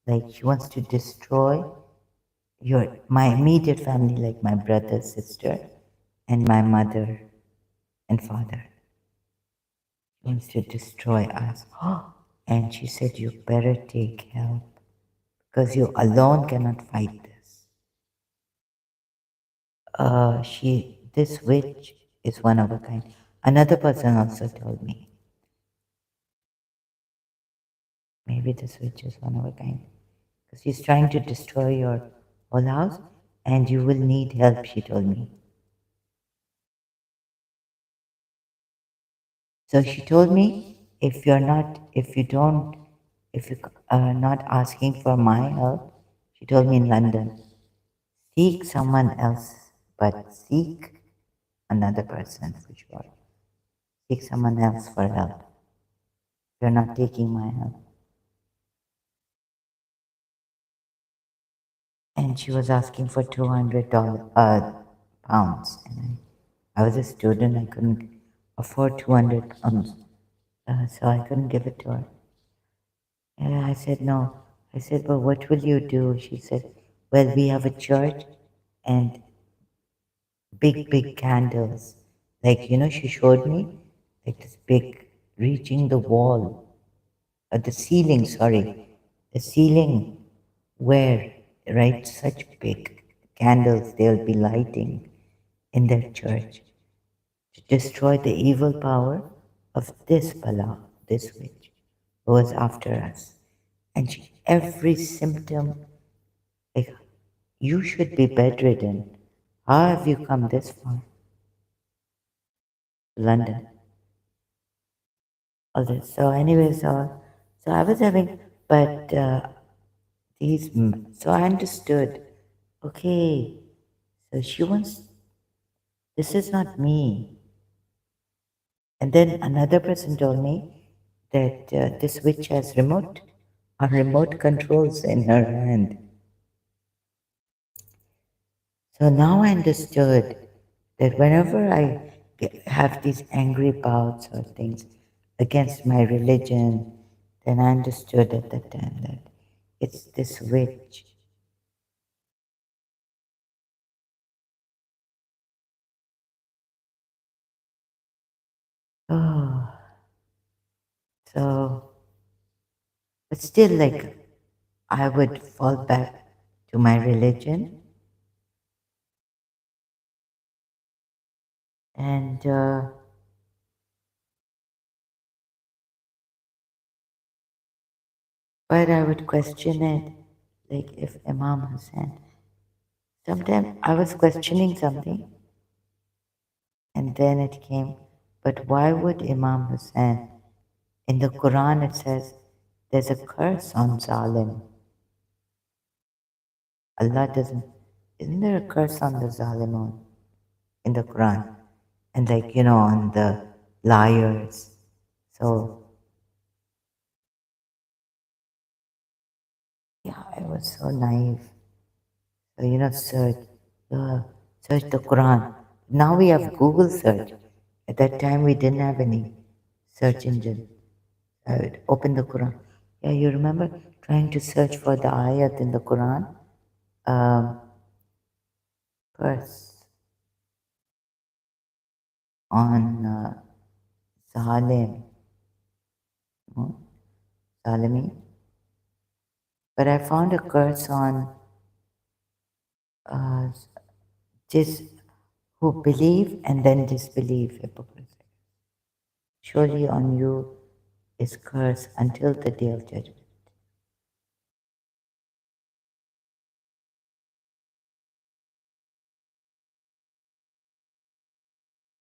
Speaker 1: Like she wants to destroy my immediate family, like my brother, sister, and my mother and father. She wants to destroy us. And she said, you better take help because you alone cannot fight this. This witch is one of a kind. Another person also told me, maybe this witch is one of a kind because she's trying to destroy your whole house and you will need help, she told me. So she told me, if you are not asking for my help, she told me in London, seek someone else, but seek another person for sure. Seek someone else for help. You're not taking my help. And she was asking for $200 pounds. And I was a student, I couldn't afford 200 pounds. So I couldn't give it to her. And I said, no. I said, well, what will you do? She said, well, we have a church and big, big candles. Like, she showed me like this big, reaching the wall, the ceiling, sorry, the ceiling where, right, such big candles they'll be lighting in their church to destroy the evil power of this Bala, this witch, who was after us. And every symptom, like, you should be bedridden. How have you come this far? London. All this. So, anyways, so I was having, but so I understood. Okay, so she wants. This is not me. And then another person told me that this witch has remote controls in her hand. So now I understood that whenever I have these angry bouts or things against my religion, then I understood at that time that it's this witch. Oh, so, but still, like, I would fall back to my religion, and but I would question it, like if Imam Hussein. Sometimes I was questioning something, and then it came, but why would Imam Hussein? In the Quran it says there's a curse on Zalim. Allah doesn't, isn't there a curse on the Zalimun in the Quran? And like, on the liars. So, yeah, I was so naive. So, uh, search the Quran. Now we have Google search. At that time we didn't have any search engine. I would open the Quran. Yeah, you remember trying to search for the ayat in the Quran? Um, curse on Zalim, no? Zalimi. But I found a curse on uh, dis, who believe and then disbelieve, hypocrisy. Surely on you is curse until the day of judgment.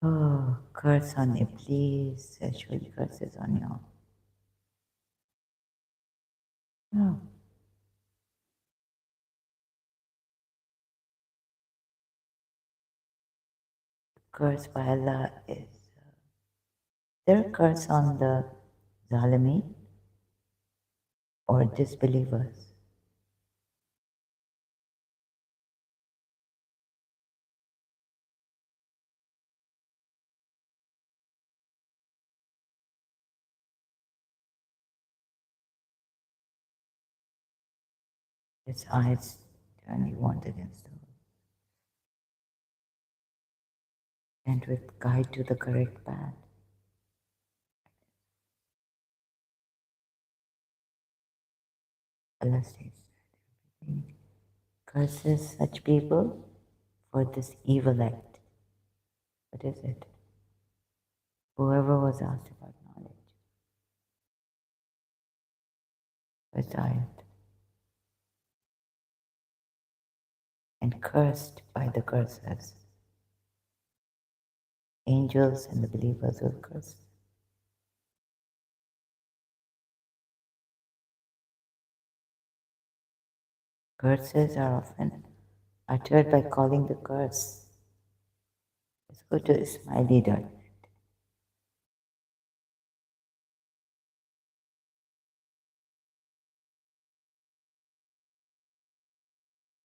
Speaker 1: Oh, curse on Iblis, surely curses on you. Oh, curse by Allah is there a curse on the Zalimi or disbelievers? Its eyes turn you want against the world, and with guide to the correct path. Allah says, curses such people for this evil act. What is it? Whoever was asked about knowledge was ayat and cursed by the cursers. Angels and the believers will curse. Curses are often uttered by calling the curse. Let's go to Ismaili dot.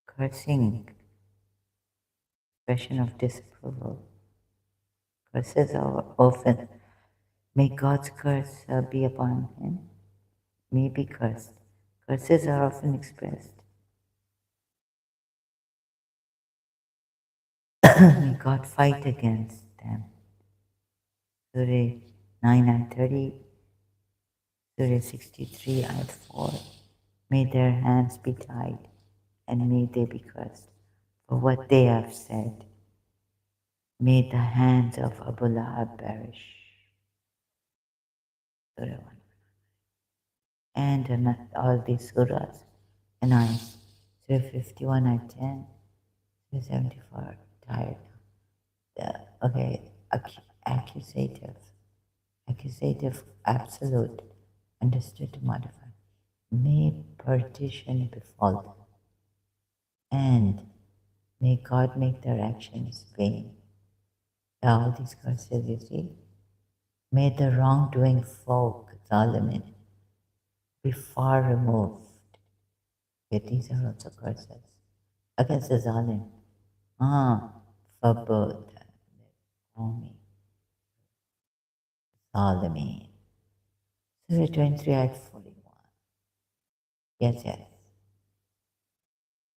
Speaker 1: Cursing, expression of disapproval. Curses are often May God's curse be upon him. May be cursed. Curses are often expressed. May God fight against them. Surah 9 and 30, Surah 63 and 4. May their hands be tied, and may they be cursed for what they have said. May the hands of Abu Lahab perish. Surah 1. And all these surahs and ayahs. Surah 51 and 10, Surah 74, tired. Okay, accusative. Accusative, absolute, understood to modify. May perdition befall them, and may God make their actions vain. All these curses, you see, may the wrongdoing folk, Zalimin, be far removed. Yet these are also curses against the Zalim. Fabud, Qawmi, Zalimin. Surah 23 ayat 41. Yes, yes.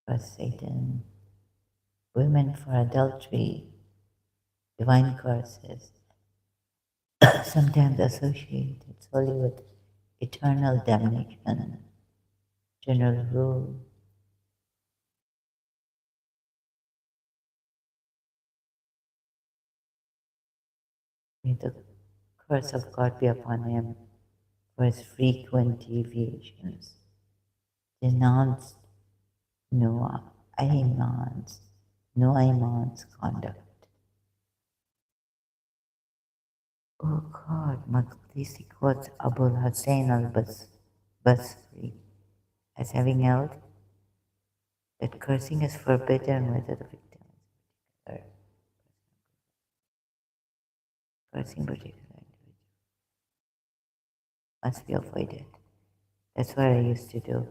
Speaker 1: First Satan, women for adultery, divine curses, sometimes associated solely with eternal damnation, general rule. May the curse of God be upon him for his frequent deviations. Denounced Noah, Noah's conduct. Oh God, Maqdisi quotes Abul Hussein al-Basri as having held that cursing is forbidden whether the victim is particular, cursing particular individual must be avoided. That's what I used to do.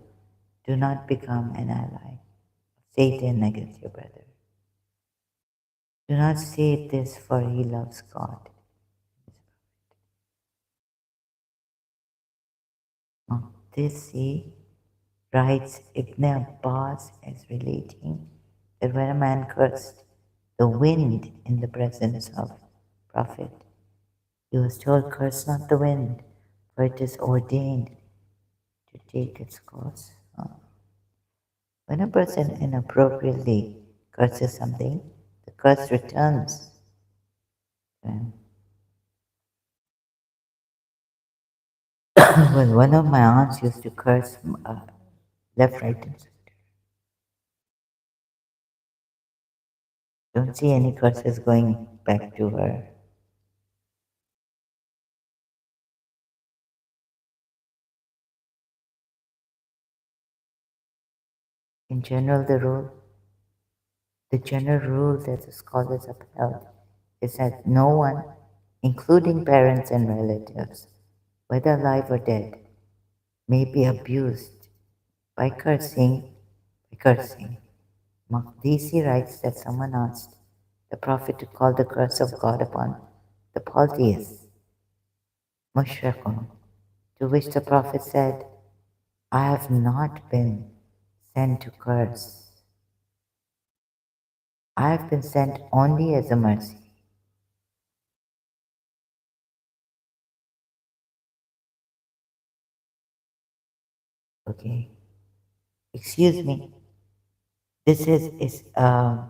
Speaker 1: Do not become an ally of Satan against your brother. Do not say this, for he loves God. Maqdisi writes Ibn Abbas as relating that when a man cursed the wind in the presence of Prophet, he was told, curse not the wind, for it is ordained to take its course. When a person inappropriately curses something, the curse returns to him. Well, one of my aunts used to curse left, right, and center. Don't see any curses going back to her. In general, the general rule that the scholars upheld is that no one, including parents and relatives, whether alive or dead, may be abused by cursing. Maqdisi writes that someone asked the Prophet to call the curse of God upon the polytheists, mushrikun, to which the Prophet said, I have not been sent to curse. I have been sent only as a mercy. Okay. Excuse me. This is I'm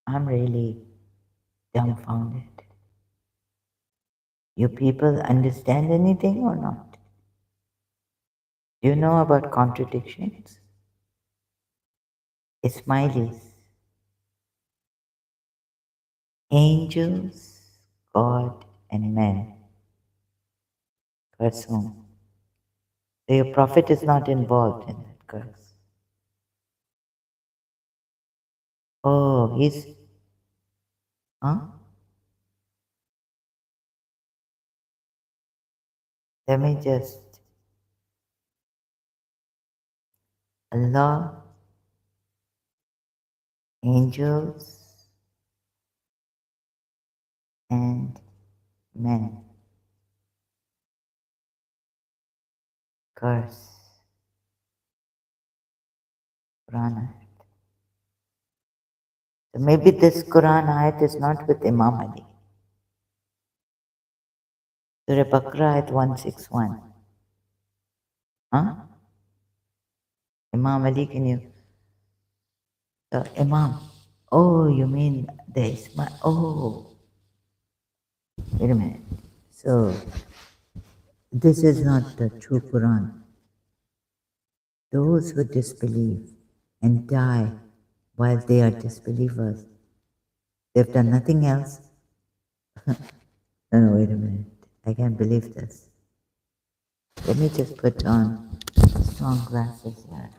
Speaker 1: really dumbfounded. You people understand anything or not? Do you know about contradictions? Smileys, angels, God, and men. Curse whom? So your prophet is not involved in that curse. Oh, huh? Let me just, Allah angels and men curse Quran. So maybe this Quran ayat is not with Imam Ali. Surah Baqarah ayat 161. Huh? Imam Ali, can you? Imam. Oh, you mean the Ismail? Oh, wait a minute. So this is not the true Quran. Those who disbelieve and die while they are disbelievers, they've done nothing else. No, wait a minute. I can't believe this. Let me just put on strong glasses here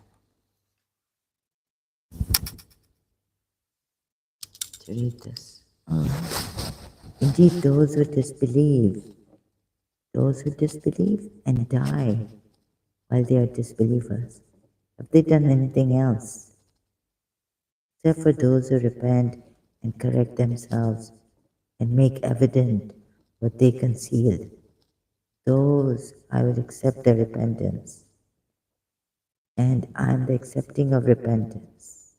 Speaker 1: to read this. Oh. Indeed, those who disbelieve and die while they are disbelievers, have they done anything else? Except for those who repent and correct themselves and make evident what they concealed. Those I will accept their repentance, and I am the accepting of repentance.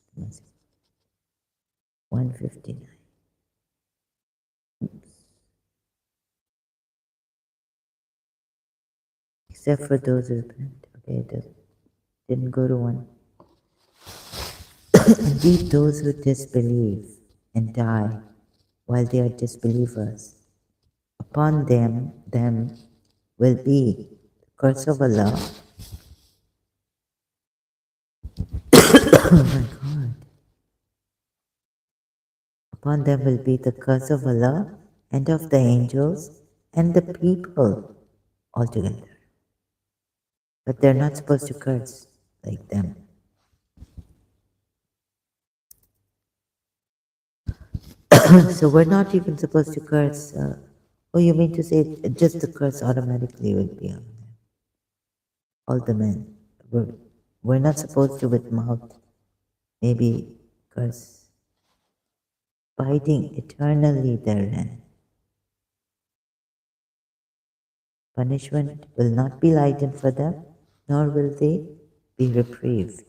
Speaker 1: 159. Except for those who repent. Okay, it didn't go to one. Indeed, those who disbelieve and die while they are disbelievers, upon them will be the curse of Allah. Oh my God. Upon them will be the curse of Allah and of the angels and the people altogether. But they're not supposed to curse like them. So we're not even supposed to curse. Oh, you mean to say just the curse automatically will be on them? All the men. We're not supposed to with mouth maybe curse, abiding eternally therein. Punishment will not be lightened for them, nor will they be reprieved.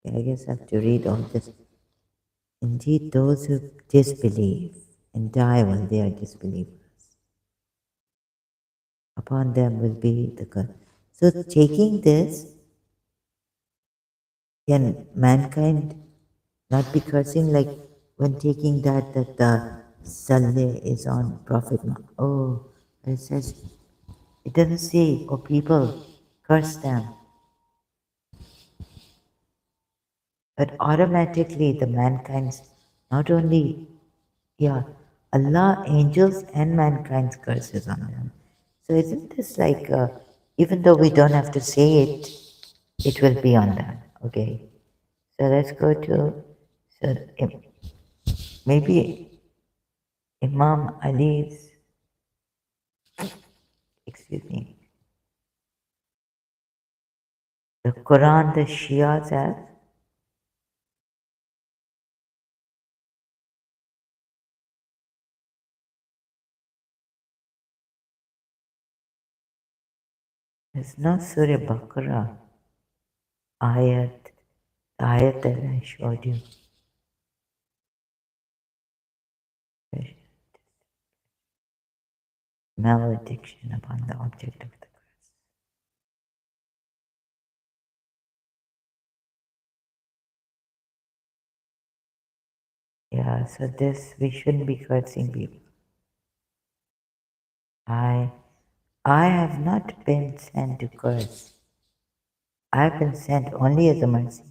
Speaker 1: Okay, I guess I have to read all this. Indeed, those who disbelieve and die while they are disbelievers, upon them will be the curse. So taking this, can mankind not be cursing like when taking that the Saleh is on Prophet Muhammad? Oh, it says, it doesn't say, oh people, curse them. But automatically the mankind's not only, yeah, Allah, angels and mankind's curses on them. So isn't this like, even though we don't have to say it, it will be on them. Okay. So let's go to, so maybe Imam Ali's, excuse me, the Quran, the Shia says, there's no Surah Baqarah ayat, the ayat that I showed you. Malediction upon the object of the curse. Yeah, so this, we shouldn't be cursing people. I have not been sent to curse. I have been sent only as a mercy.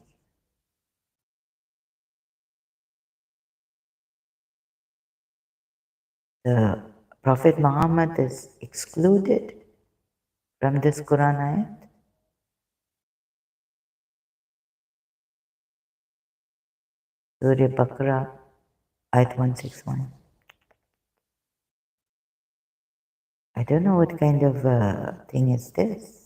Speaker 1: The Prophet Muhammad is excluded from this Quran ayat. Surah Baqarah, ayat 161. I don't know what kind of thing is this.